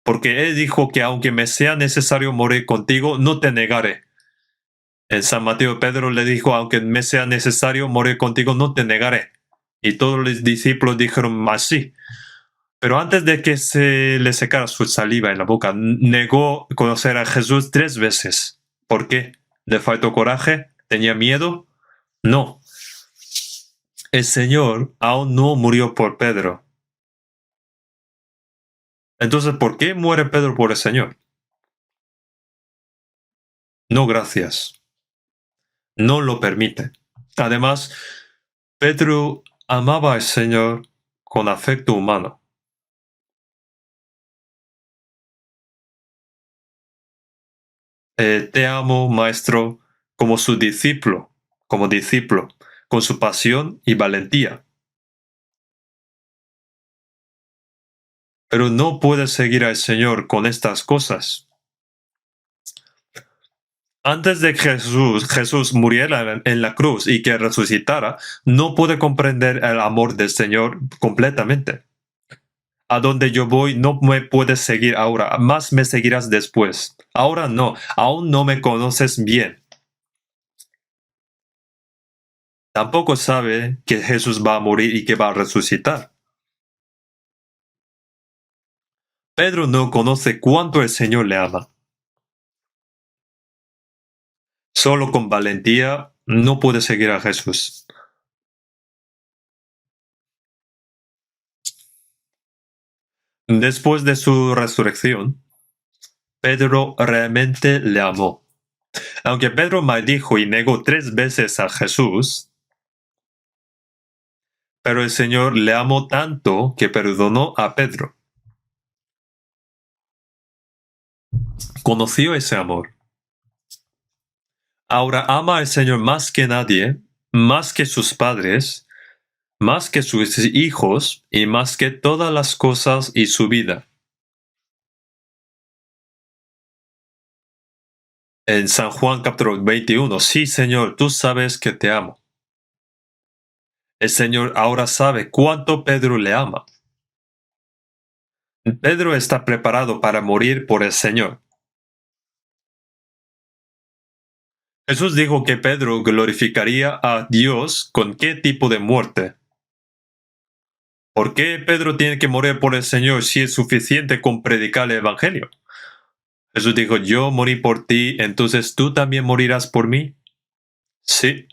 Porque él dijo que aunque me sea necesario morir contigo, no te negaré. En San Mateo Pedro le dijo, aunque me sea necesario morir contigo, no te negaré. Y todos los discípulos dijeron así. Pero antes de que se le secara su saliva en la boca, negó conocer a Jesús 3 veces. ¿Por qué? ¿Le faltó coraje? ¿Tenía miedo? No. El Señor aún no murió por Pedro. Entonces, ¿por qué muere Pedro por el Señor? No, gracias. No lo permite. Además, Pedro amaba al Señor con afecto humano. Te amo, maestro, como su discípulo, con su pasión y valentía. Pero no puedes seguir al Señor con estas cosas. Antes de que Jesús muriera en la cruz y que resucitara, no pude comprender el amor del Señor completamente. A donde yo voy no me puedes seguir ahora, más me seguirás después. Ahora no, aún no me conoces bien. Tampoco sabe que Jesús va a morir y que va a resucitar. Pedro no conoce cuánto el Señor le ama. Solo con valentía no puede seguir a Jesús. Después de su resurrección, Pedro realmente le amó. Aunque Pedro maldijo y negó 3 veces a Jesús, pero el Señor le amó tanto que perdonó a Pedro. Conoció ese amor. Ahora ama al Señor más que nadie, más que sus padres, más que sus hijos y más que todas las cosas y su vida. En San Juan capítulo 21, sí Señor, tú sabes que te amo. El Señor ahora sabe cuánto Pedro le ama. Pedro está preparado para morir por el Señor. Jesús dijo que Pedro glorificaría a Dios con qué tipo de muerte. ¿Por qué Pedro tiene que morir por el Señor si es suficiente con predicar el Evangelio? Jesús dijo, yo morí por ti, entonces tú también morirás por mí. Sí.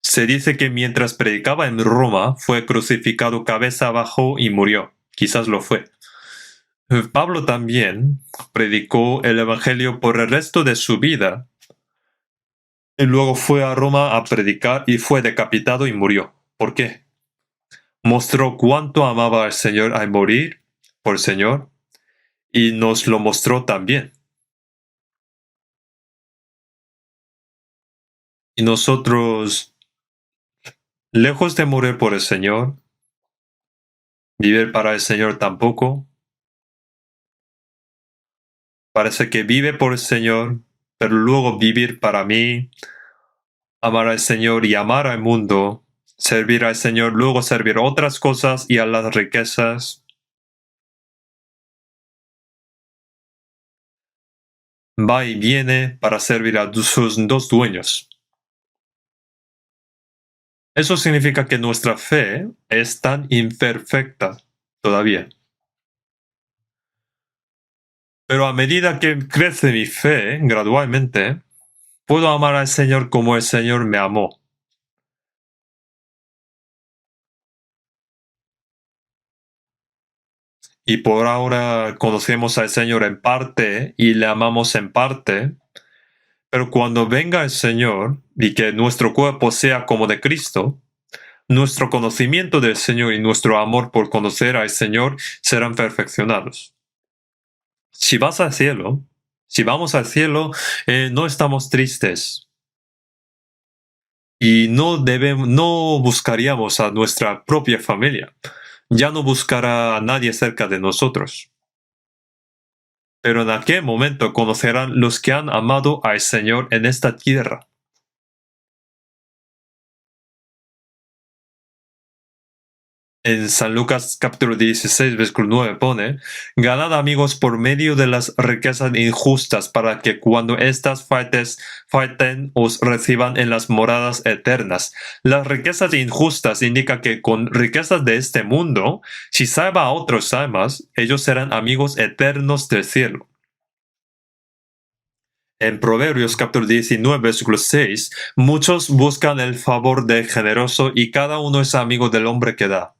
Se dice que mientras predicaba en Roma fue crucificado cabeza abajo y murió. Quizás lo fue. Pablo también predicó el Evangelio por el resto de su vida y luego fue a Roma a predicar y fue decapitado y murió. ¿Por qué? Mostró cuánto amaba al Señor al morir por el Señor y nos lo mostró también. Y nosotros, lejos de morir por el Señor, vivir para el Señor tampoco, parece que vive por el Señor, pero luego vivir para mí, amar al Señor y amar al mundo, servir al Señor, luego servir a otras cosas y a las riquezas. Va y viene para servir a sus 2 dueños. Eso significa que nuestra fe es tan imperfecta todavía. Pero a medida que crece mi fe gradualmente, puedo amar al Señor como el Señor me amó. y por ahora conocemos al Señor en parte y le amamos en parte, pero cuando venga el Señor y que nuestro cuerpo sea como de Cristo, nuestro conocimiento del Señor y nuestro amor por conocer al Señor serán perfeccionados. Si vas al cielo, si vamos al cielo, no estamos tristes y no buscaríamos a nuestra propia familia. Ya no buscará a nadie cerca de nosotros. Pero en aquel momento conocerán los que han amado al Señor en esta tierra. En San Lucas capítulo 16, versículo 9 pone, ganad amigos por medio de las riquezas injustas para que cuando éstas falten os reciban en las moradas eternas. Las riquezas injustas indican que con riquezas de este mundo, si salva a otros almas, ellos serán amigos eternos del cielo. En Proverbios capítulo 19, versículo 6, muchos buscan el favor del generoso y cada uno es amigo del hombre que da.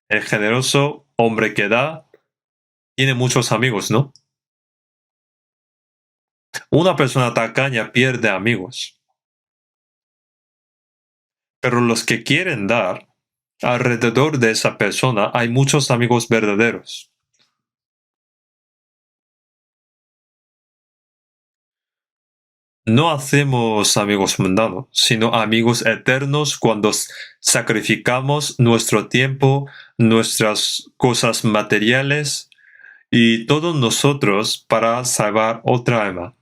El generoso hombre que da tiene muchos amigos, ¿no? Una persona tacaña pierde amigos, pero los que quieren dar, alrededor de esa persona hay muchos amigos verdaderos. No hacemos amigos mundanos, sino amigos eternos cuando sacrificamos nuestro tiempo, nuestras cosas materiales y todos nosotros para salvar otra alma.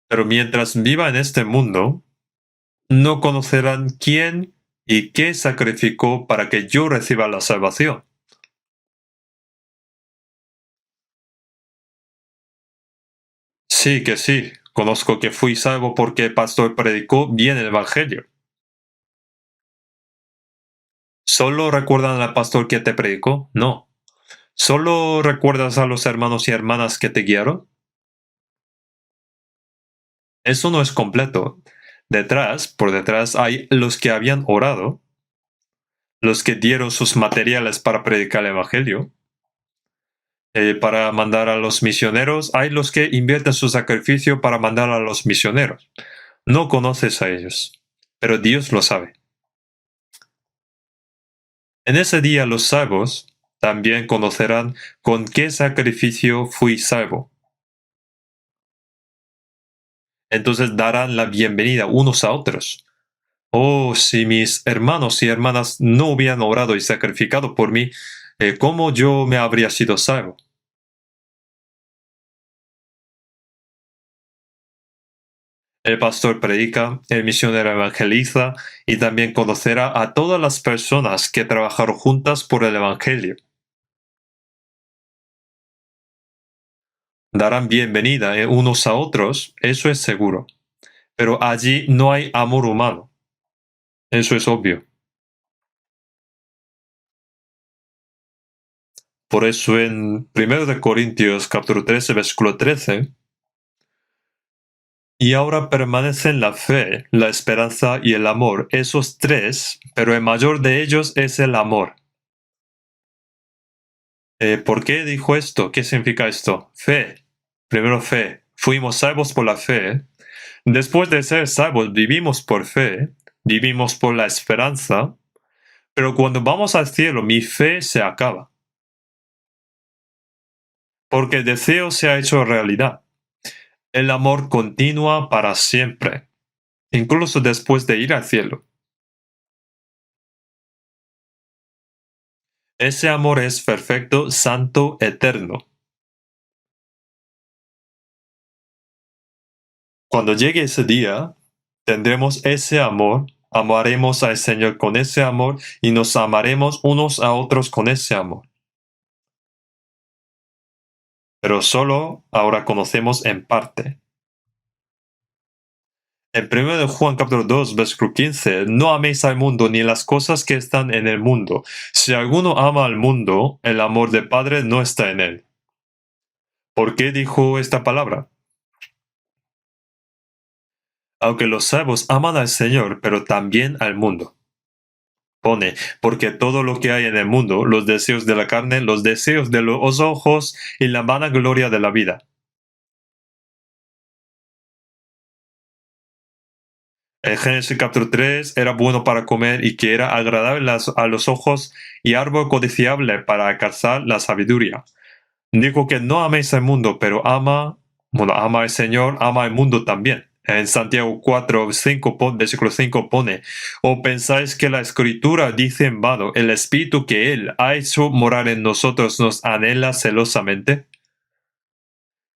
Pero mientras viva en este mundo, no conocerán quién y qué sacrificó para que yo reciba la salvación. Sí que sí, conozco que fui salvo porque el pastor predicó bien el Evangelio. ¿Solo recuerdan al pastor que te predicó? No. ¿Solo recuerdas a los hermanos y hermanas que te guiaron? Eso no es completo. Por detrás hay los que habían orado, los que dieron sus materiales para predicar el Evangelio, para mandar a los misioneros, hay los que invierten su sacrificio para mandar a los misioneros. No conoces a ellos, pero Dios lo sabe. En ese día los salvos también conocerán con qué sacrificio fui salvo. Entonces darán la bienvenida unos a otros. Oh, si mis hermanos y hermanas no hubieran orado y sacrificado por mí, ¿cómo yo me habría sido salvo? El pastor predica, el misionero evangeliza y también conocerá a todas las personas que trabajaron juntas por el Evangelio. Darán bienvenida unos a otros, eso es seguro. Pero allí no hay amor humano. Eso es obvio. Por eso en 1 capítulo 13, versículo 13, y ahora permanecen la fe, la esperanza y el amor, esos tres, pero el mayor de ellos es el amor. ¿Por qué dijo esto? ¿Qué significa esto? Fe. Primero fe. Fuimos salvos por la fe. Después de ser salvos, vivimos por fe, vivimos por la esperanza, pero cuando vamos al cielo, mi fe se acaba. Porque el deseo se ha hecho realidad. El amor continúa para siempre, incluso después de ir al cielo. Ese amor es perfecto, santo, eterno. Cuando llegue ese día, tendremos ese amor, amaremos al Señor con ese amor y nos amaremos unos a otros con ese amor. Pero solo ahora conocemos en parte. En 1 de Juan capítulo 2, versículo 15, no améis al mundo ni las cosas que están en el mundo. Si alguno ama al mundo, el amor del Padre no está en él. ¿Por qué dijo esta palabra? Aunque los salvos aman al Señor, pero también al mundo. Pone, porque todo lo que hay en el mundo, los deseos de la carne, los deseos de los ojos y la vanagloria de la vida. En Génesis capítulo 3 era bueno para comer y que era agradable a los ojos y árbol codiciable para alcanzar la sabiduría. Digo que no améis el mundo, pero ama al Señor, ama al mundo también. En Santiago 4, 5, versículo 5 pone, ¿o pensáis que la Escritura dice en vano, el Espíritu que Él ha hecho morar en nosotros nos anhela celosamente?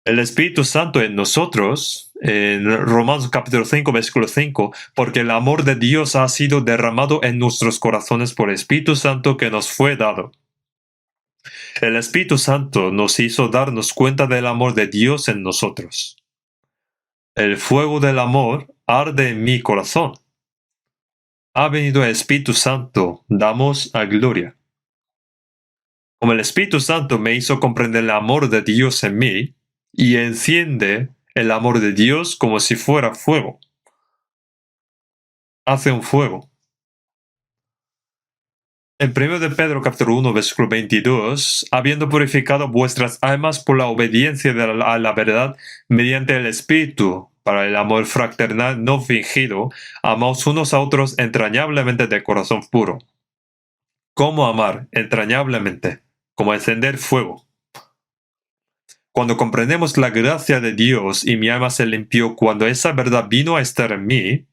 El Espíritu Santo en nosotros, en Romanos capítulo 5, versículo 5, porque el amor de Dios ha sido derramado en nuestros corazones por el Espíritu Santo que nos fue dado. El Espíritu Santo nos hizo darnos cuenta del amor de Dios en nosotros. El fuego del amor arde en mi corazón. Ha venido el Espíritu Santo, damos a gloria. Como el Espíritu Santo me hizo comprender el amor de Dios en mí, y enciende el amor de Dios como si fuera fuego. Hace un fuego. En 1 de Pedro capítulo 1 versículo 22, habiendo purificado vuestras almas por la obediencia a la verdad mediante el Espíritu, para el amor fraternal no fingido, amaos unos a otros entrañablemente de corazón puro. ¿Cómo amar entrañablemente? Como encender fuego. Cuando comprendemos la gracia de Dios y mi alma se limpió cuando esa verdad vino a estar en mí,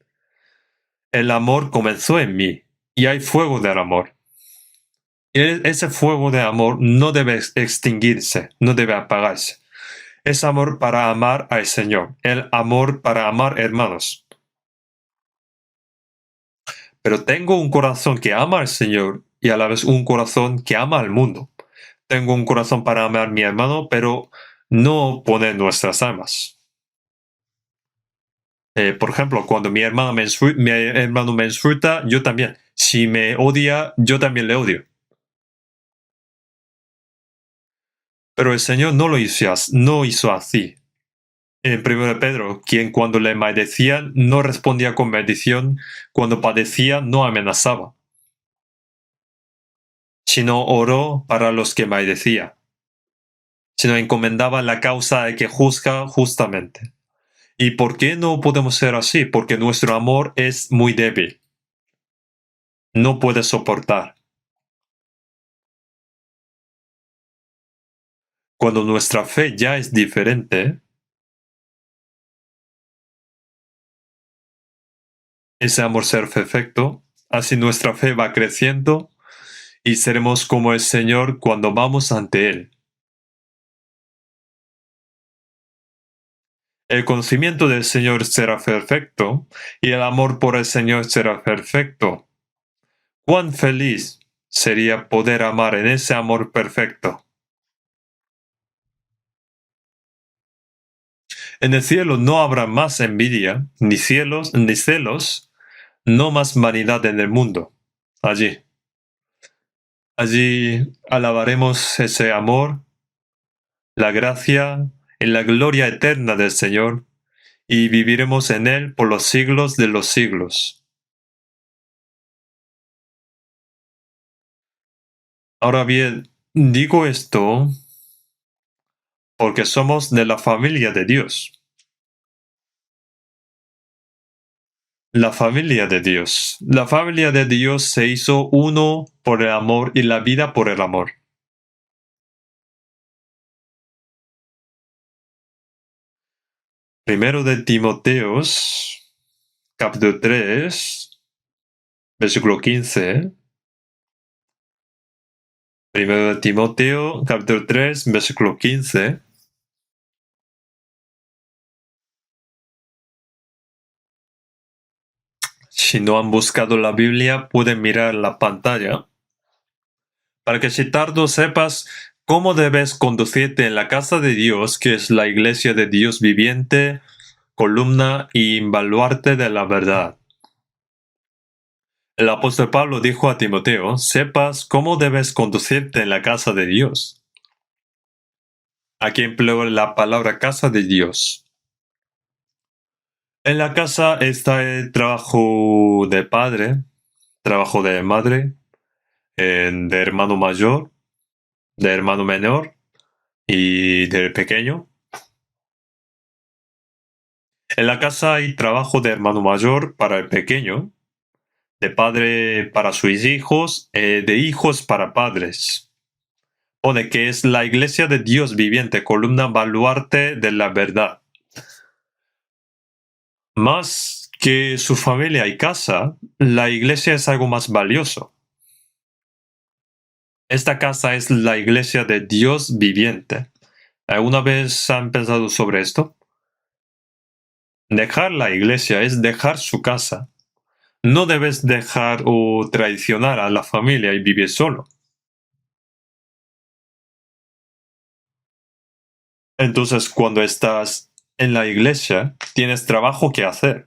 el amor comenzó en mí y hay fuego del amor. Ese fuego de amor no debe extinguirse, no debe apagarse. Es amor para amar al Señor, el amor para amar hermanos. Pero tengo un corazón que ama al Señor y a la vez un corazón que ama al mundo. Tengo un corazón para amar a mi hermano, pero no poner nuestras almas. Por ejemplo, cuando mi hermano me insulta, yo también. Si me odia, yo también le odio. Pero el Señor no lo hizo así. En 1 Pedro, quien cuando le maldecían no respondía con maldición, cuando padecía no amenazaba, sino oró para los que maldecía, sino encomendaba la causa al que juzga justamente. ¿Y por qué no podemos ser así? Porque nuestro amor es muy débil, no puede soportar. Cuando nuestra fe ya es diferente, ese amor será perfecto, así nuestra fe va creciendo y seremos como el Señor cuando vamos ante Él. El conocimiento del Señor será perfecto y el amor por el Señor será perfecto. Cuán feliz sería poder amar en ese amor perfecto. En el cielo no habrá más envidia, ni cielos, ni celos, no más vanidad en el mundo. Allí alabaremos ese amor, la gracia y la gloria eterna del Señor, y viviremos en Él por los siglos de los siglos. Ahora bien, digo esto porque somos de la familia de Dios. La familia de Dios. La familia de Dios se hizo uno por el amor y la vida por el amor. Primero de Timoteos, capítulo 3, versículo 15. Primero de Timoteo, capítulo 3, versículo 15. Si no han buscado la Biblia, pueden mirar la pantalla para que si tardo sepas cómo debes conducirte en la casa de Dios, que es la iglesia de Dios viviente, columna y baluarte de la verdad. El apóstol Pablo dijo a Timoteo, sepas cómo debes conducirte en la casa de Dios. Aquí empleo la palabra casa de Dios. En la casa está el trabajo de padre, trabajo de madre, de hermano mayor, de hermano menor y del pequeño. En la casa hay trabajo de hermano mayor para el pequeño, de padre para sus hijos, de hijos para padres. Pone que es la iglesia de Dios viviente, columna baluarte de la verdad. Más que su familia y casa, la iglesia es algo más valioso. Esta casa es la iglesia de Dios viviente. ¿Alguna vez han pensado sobre esto? Dejar la iglesia es dejar su casa. No debes dejar o traicionar a la familia y vivir solo. Entonces, cuando estás en la iglesia, tienes trabajo que hacer.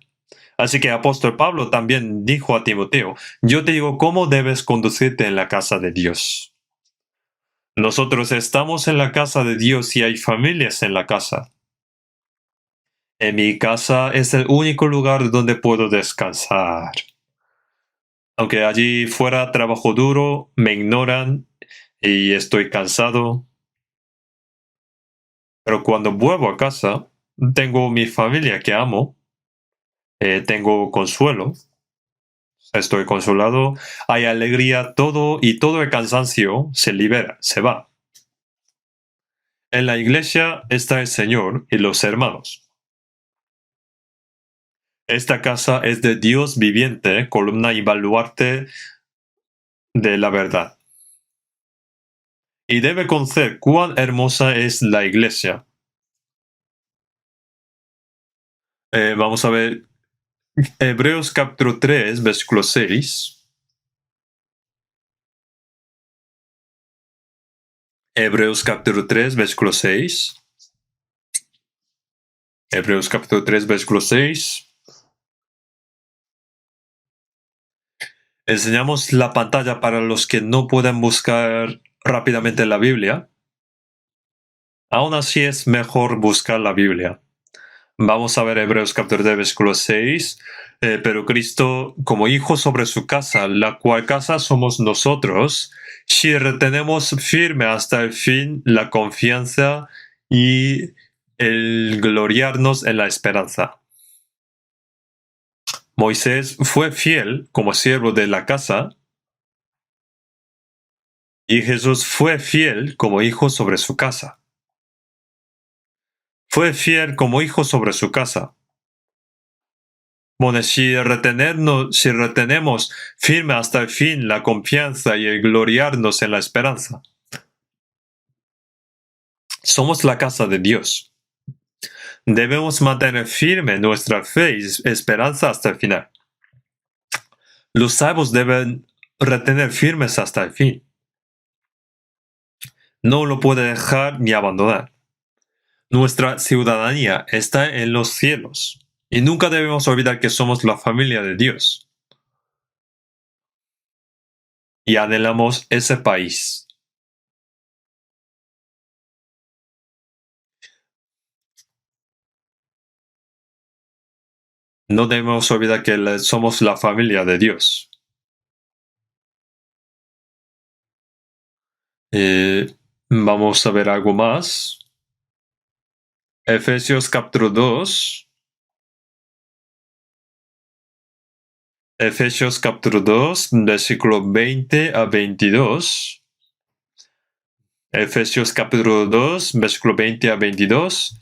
Así que apóstol Pablo también dijo a Timoteo, yo te digo cómo debes conducirte en la casa de Dios. Nosotros estamos en la casa de Dios y hay familias en la casa. En mi casa es el único lugar donde puedo descansar. Aunque allí fuera trabajo duro, me ignoran y estoy cansado. Pero cuando vuelvo a casa, tengo mi familia que amo, tengo consuelo, estoy consolado, hay alegría, todo y todo el cansancio se libera, se va. En la iglesia está el Señor y los hermanos. Esta casa es de Dios viviente, columna y baluarte de la verdad. Y debe conocer cuán hermosa es la iglesia. Vamos a ver Hebreos capítulo 3, versículo 6. Hebreos capítulo 3, versículo 6. Hebreos capítulo 3, versículo 6. Enseñamos la pantalla para los que no pueden buscar rápidamente la Biblia. Aún así es mejor buscar la Biblia. Vamos a ver Hebreos capítulo 3, versículo 6. Pero Cristo, como hijo sobre su casa, la cual casa somos nosotros, si retenemos firme hasta el fin la confianza y el gloriarnos en la esperanza. Moisés fue fiel como siervo de la casa y Jesús fue fiel como hijo sobre su casa. Fue fiel como hijo sobre su casa. Bueno, si retenemos firme hasta el fin la confianza y el gloriarnos en la esperanza, somos la casa de Dios. Debemos mantener firme nuestra fe y esperanza hasta el final. Los salvos deben retener firmes hasta el fin. No lo puede dejar ni abandonar. Nuestra ciudadanía está en los cielos y nunca debemos olvidar que somos la familia de Dios. Y anhelamos ese país. No debemos olvidar que somos la familia de Dios. Vamos a ver algo más. Efesios capítulo 2. Efesios capítulo 2, versículo 20 a 22. Efesios capítulo 2, versículo 20 a 22.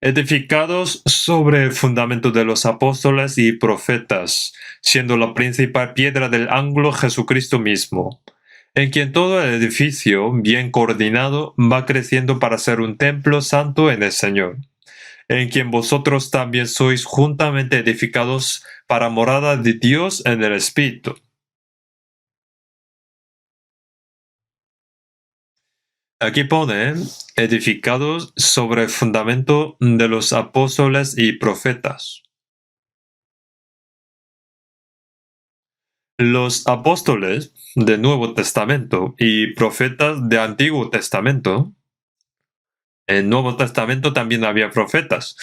Edificados sobre el fundamento de los apóstoles y profetas, siendo la principal piedra del ángulo Jesucristo mismo, en quien todo el edificio, bien coordinado, va creciendo para ser un templo santo en el Señor, en quien vosotros también sois juntamente edificados para morada de Dios en el Espíritu. Aquí pone, edificados sobre el fundamento de los apóstoles y profetas. Los apóstoles del Nuevo Testamento y profetas del Antiguo Testamento En el Nuevo Testamento también había profetas.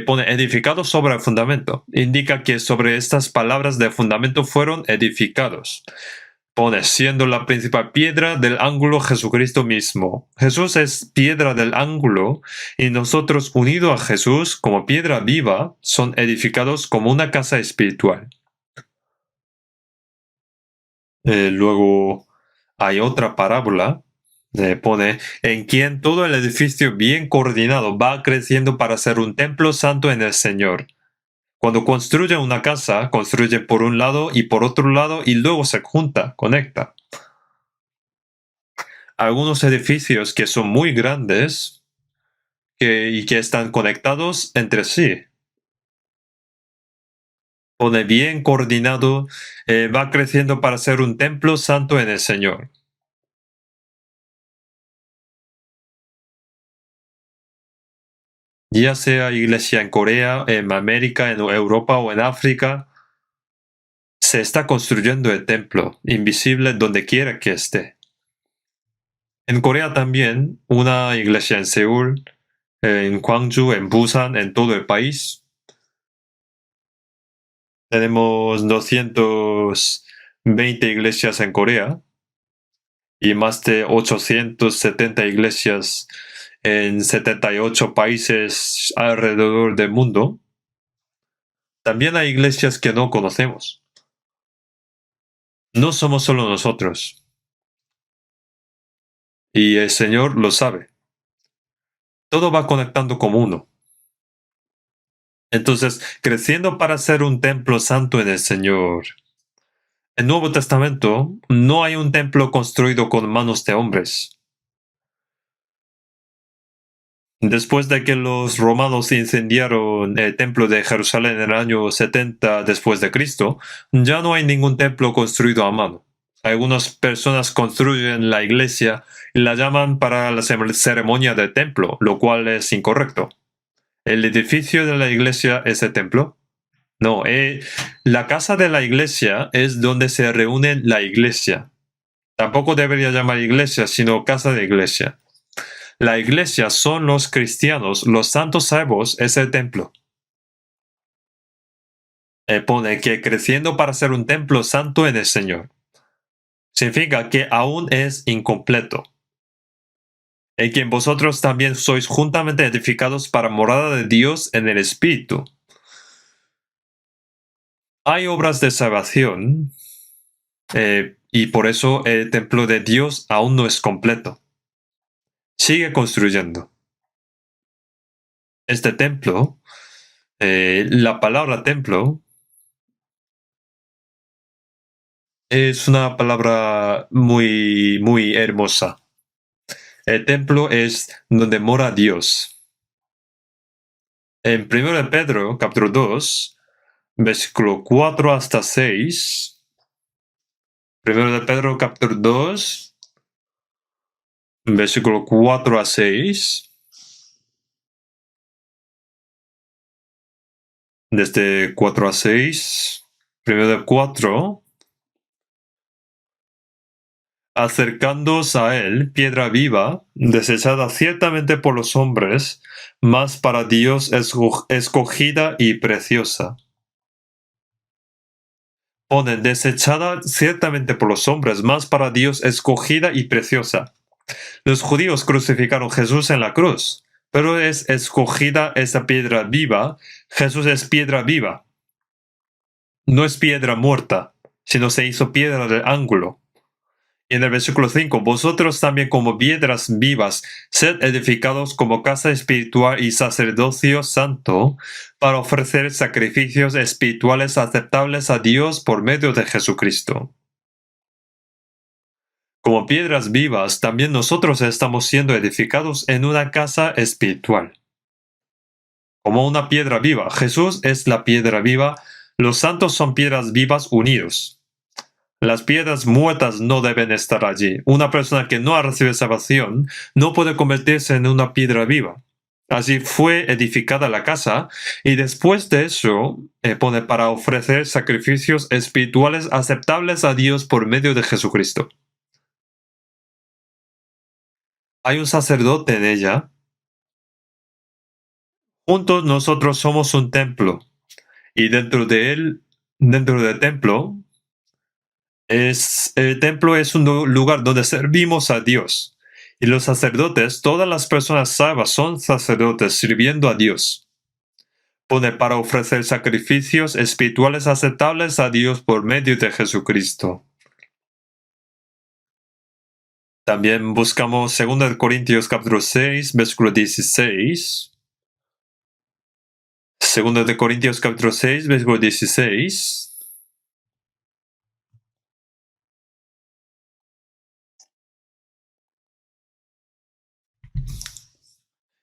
Pone edificados sobre el fundamento. Indica que sobre estas palabras de fundamento fueron edificados. Pone siendo la principal piedra del ángulo Jesucristo mismo. Jesús es piedra del ángulo y nosotros unidos a Jesús como piedra viva son edificados como una casa espiritual. Luego hay otra parábola. Pone en quien todo el edificio bien coordinado va creciendo para ser un templo santo en el Señor. Cuando construye una casa, construye por un lado y por otro lado y luego se junta, conecta. Algunos edificios que son muy grandes y que están conectados entre sí. Pone bien coordinado, va creciendo para ser un templo santo en el Señor. Ya sea iglesia en Corea, en América, en Europa o en África, se está construyendo el templo, invisible donde quiera que esté. En Corea también, una iglesia en Seúl, en Gwangju, en Busan, en todo el país. Tenemos 220 iglesias en Corea y más de 870 iglesias en 78 países alrededor del mundo. También hay iglesias que no conocemos. No somos solo nosotros. Y el Señor lo sabe. Todo va conectando como uno. Entonces, creciendo para ser un templo santo en el Señor. En el Nuevo Testamento no hay un templo construido con manos de hombres. Después de que los romanos incendiaron el templo de Jerusalén en el año 70 después de Cristo, ya no hay ningún templo construido a mano. Algunas personas construyen la iglesia y la llaman para la ceremonia del templo, lo cual es incorrecto. ¿El edificio de la iglesia es el templo? No, la casa de la iglesia es donde se reúne la iglesia. Tampoco debería llamar iglesia, sino casa de iglesia. La iglesia son los cristianos, los santos salvos es el templo. Pone que creciendo para ser un templo santo en el Señor. Significa que aún es incompleto. En quien vosotros también sois juntamente edificados para morada de Dios en el Espíritu. Hay obras de salvación y por eso el templo de Dios aún no es completo. Sigue construyendo. Este templo, la palabra templo, es una palabra muy, muy hermosa. El templo es donde mora Dios. En 1 de Pedro, capítulo 2, versículo 4 hasta 6. 1 de Pedro, capítulo 2, versículo 4 a 6. Desde 4 a 6. 1 de 4. Acercándoos a él, piedra viva, desechada ciertamente por los hombres, mas para Dios escogida y preciosa. Pone desechada ciertamente por los hombres, mas para Dios escogida y preciosa. Los judíos crucificaron a Jesús en la cruz, pero es escogida esa piedra viva. Jesús es piedra viva. No es piedra muerta, sino se hizo piedra del ángulo. Y en el versículo 5, vosotros también como piedras vivas, sed edificados como casa espiritual y sacerdocio santo, para ofrecer sacrificios espirituales aceptables a Dios por medio de Jesucristo. Como piedras vivas, también nosotros estamos siendo edificados en una casa espiritual. Como una piedra viva, Jesús es la piedra viva, los santos son piedras vivas unidos. Las piedras muertas no deben estar allí. Una persona que no ha recibido salvación no puede convertirse en una piedra viva. Así fue edificada la casa y después de eso pone para ofrecer sacrificios espirituales aceptables a Dios por medio de Jesucristo. Hay un sacerdote en ella Juntos nosotros somos un templo, y dentro de él, dentro del templo, el templo es un lugar donde servimos a Dios. Y los sacerdotes, todas las personas salvas son sacerdotes sirviendo a Dios. Pone para ofrecer sacrificios espirituales aceptables a Dios por medio de Jesucristo. También buscamos 2 Corintios capítulo 6, versículo 16. 2 Corintios capítulo 6, versículo 16.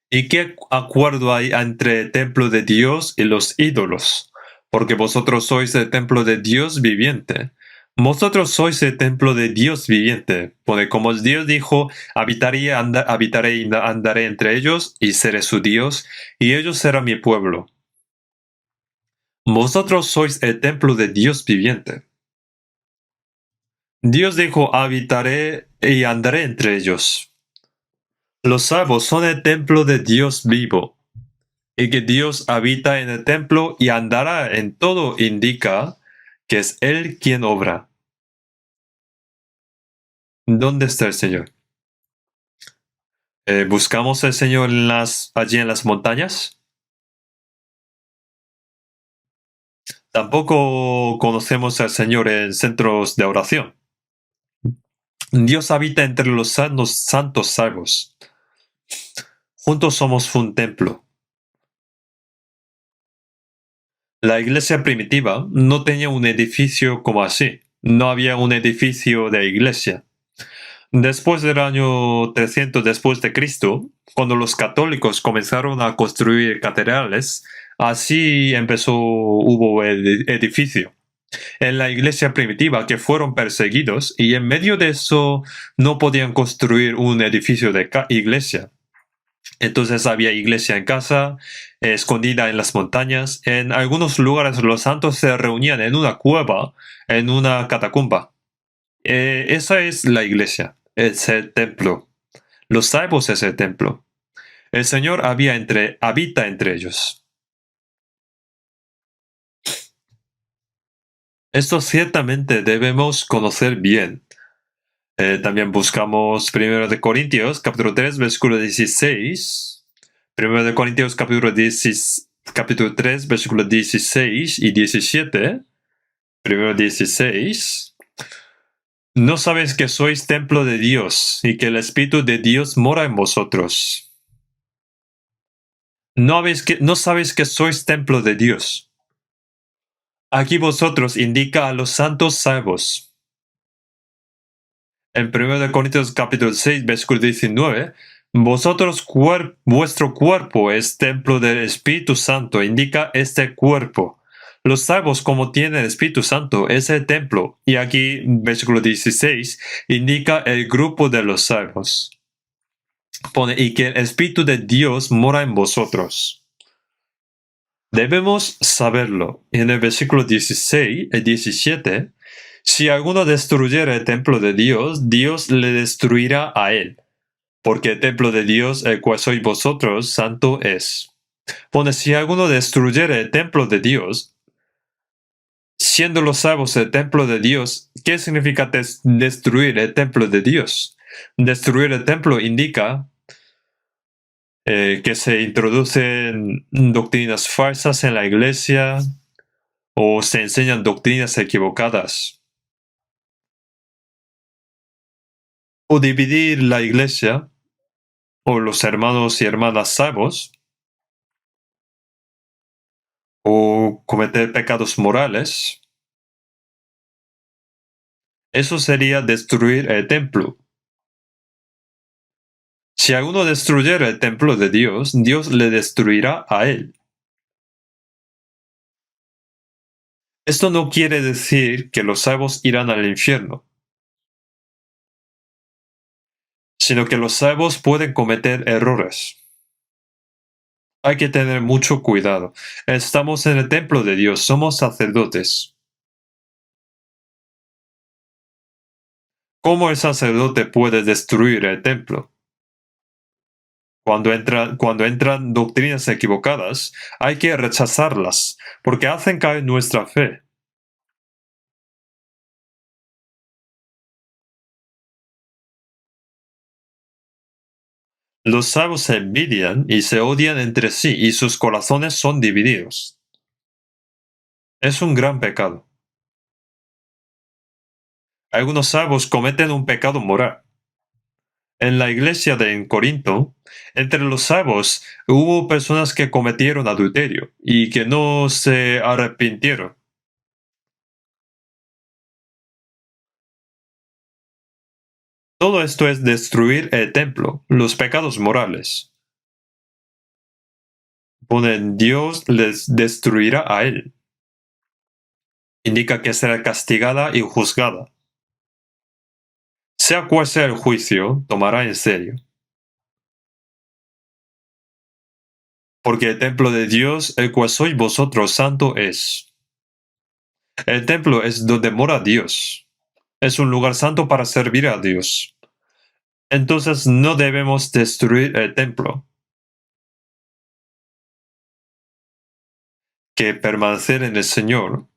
¿Y qué acuerdo hay entre el templo de Dios y los ídolos? Porque vosotros sois el templo de Dios viviente. Vosotros sois el templo de Dios viviente. Porque como Dios dijo, habitaré y andaré entre ellos y seré su Dios, y ellos serán mi pueblo. Vosotros sois el templo de Dios viviente. Dios dijo, habitaré y andaré entre ellos. Los salvos son el templo de Dios vivo. Y que Dios habita en el templo y andará en todo indica que es Él quien obra. ¿Dónde está el Señor? ¿Buscamos al Señor allí en las montañas? Tampoco conocemos al Señor en centros de oración. Dios habita entre los santos salvos. Juntos somos un templo. La iglesia primitiva no tenía un edificio como así. No había un edificio de iglesia. Después del año 300 después de Cristo, cuando los católicos comenzaron a construir catedrales, así hubo el edificio. En la iglesia primitiva que fueron perseguidos y en medio de eso no podían construir un edificio de iglesia. Entonces había iglesia en casa, escondida en las montañas. En algunos lugares los santos se reunían en una cueva, en una catacumba. Esa es la iglesia, es el templo. Los salvos es el templo. El Señor habita entre ellos. Esto ciertamente debemos conocer bien. También buscamos 1 de Corintios, capítulo 3, versículo 16. 1 de Corintios, capítulo 3, versículos 16 y 17. Primero 16. ¿No sabéis que sois templo de Dios y que el Espíritu de Dios mora en vosotros? ¿No sabéis que sois templo de Dios? Aquí vosotros indica a los santos salvos. En 1 Corintios capítulo 6, versículo 19, vuestro cuerpo es templo del Espíritu Santo, indica este cuerpo. Los salvos, como tienen el Espíritu Santo, es el templo. Y aquí, versículo 16, indica el grupo de los salvos. Pone, y que el Espíritu de Dios mora en vosotros. Debemos saberlo. En el versículo 16 y 17, si alguno destruyera el templo de Dios, Dios le destruirá a él. Porque el templo de Dios, el cual sois vosotros, santo es. Pone, si alguno destruyera el templo de Dios, siendo los salvos el templo de Dios, ¿qué significa destruir el templo de Dios? Destruir el templo indica que se introducen doctrinas falsas en la iglesia o se enseñan doctrinas equivocadas. O dividir la iglesia o los hermanos y hermanas salvos o cometer pecados morales. Eso sería destruir el templo. Si alguno destruyera el templo de Dios, Dios le destruirá a él. Esto no quiere decir que los salvos irán al infierno, sino que los salvos pueden cometer errores. Hay que tener mucho cuidado. Estamos en el templo de Dios, somos sacerdotes. ¿Cómo el sacerdote puede destruir el templo? Cuando entran doctrinas equivocadas, hay que rechazarlas, porque hacen caer nuestra fe. Los sabios se envidian y se odian entre sí, y sus corazones son divididos. Es un gran pecado. Algunos sabios cometen un pecado moral. En la iglesia de en Corinto, entre los sabios hubo personas que cometieron adulterio y que no se arrepintieron. Todo esto es destruir el templo, los pecados morales. Ponen Dios les destruirá a él. Indica que será castigada y juzgada. Sea cual sea el juicio, tomará en serio. Porque el templo de Dios, el cual sois vosotros, santo es. El templo es donde mora Dios. Es un lugar santo para servir a Dios. Entonces no debemos destruir el templo. Que permanecer en el Señor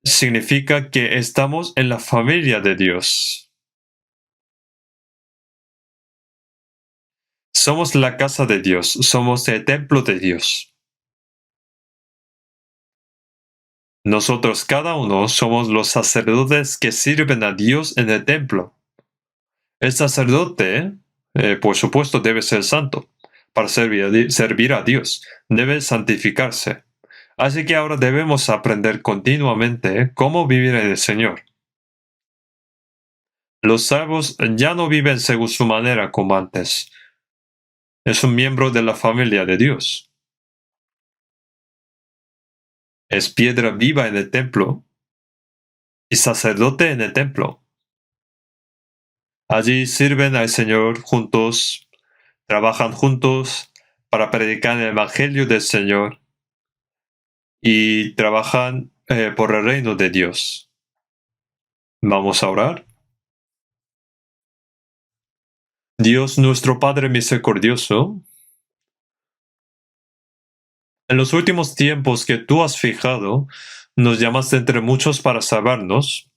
significa que estamos en la familia de Dios. Somos la casa de Dios, somos el templo de Dios. Nosotros cada uno somos los sacerdotes que sirven a Dios en el templo. El sacerdote, por supuesto, debe ser santo. Para servir a Dios, debe santificarse. Así que ahora debemos aprender continuamente cómo vivir en el Señor. Los salvos ya no viven según su manera como antes. Es un miembro de la familia de Dios. Es piedra viva en el templo y sacerdote en el templo. Allí sirven al Señor juntos, trabajan juntos para predicar el Evangelio del Señor y trabajan por el reino de Dios. Vamos a orar. Dios nuestro Padre misericordioso, en los últimos tiempos que tú has fijado, nos llamaste entre muchos para salvarnos,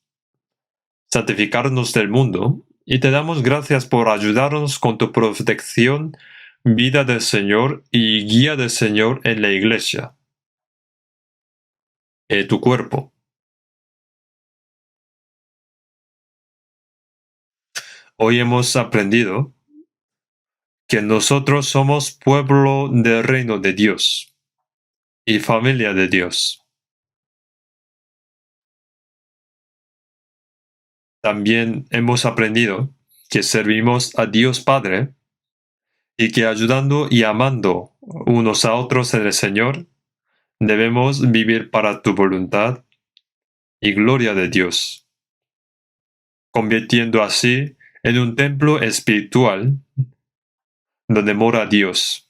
santificarnos del mundo, y te damos gracias por ayudarnos con tu protección, vida del Señor y guía del Señor en la iglesia, tu cuerpo. Hoy hemos aprendido que nosotros somos pueblo del reino de Dios y familia de Dios. También hemos aprendido que servimos a Dios Padre y que ayudando y amando unos a otros en el Señor, debemos vivir para tu voluntad y gloria de Dios, convirtiendo así en un templo espiritual donde mora Dios.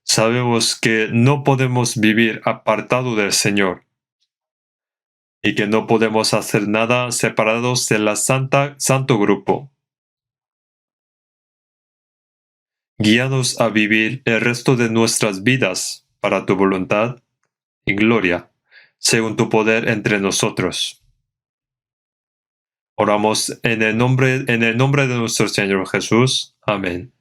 Sabemos que no podemos vivir apartado del Señor y que no podemos hacer nada separados de la santo grupo. Guíanos a vivir el resto de nuestras vidas para tu voluntad y gloria, según tu poder entre nosotros. Oramos en el nombre de nuestro Señor Jesús. Amén.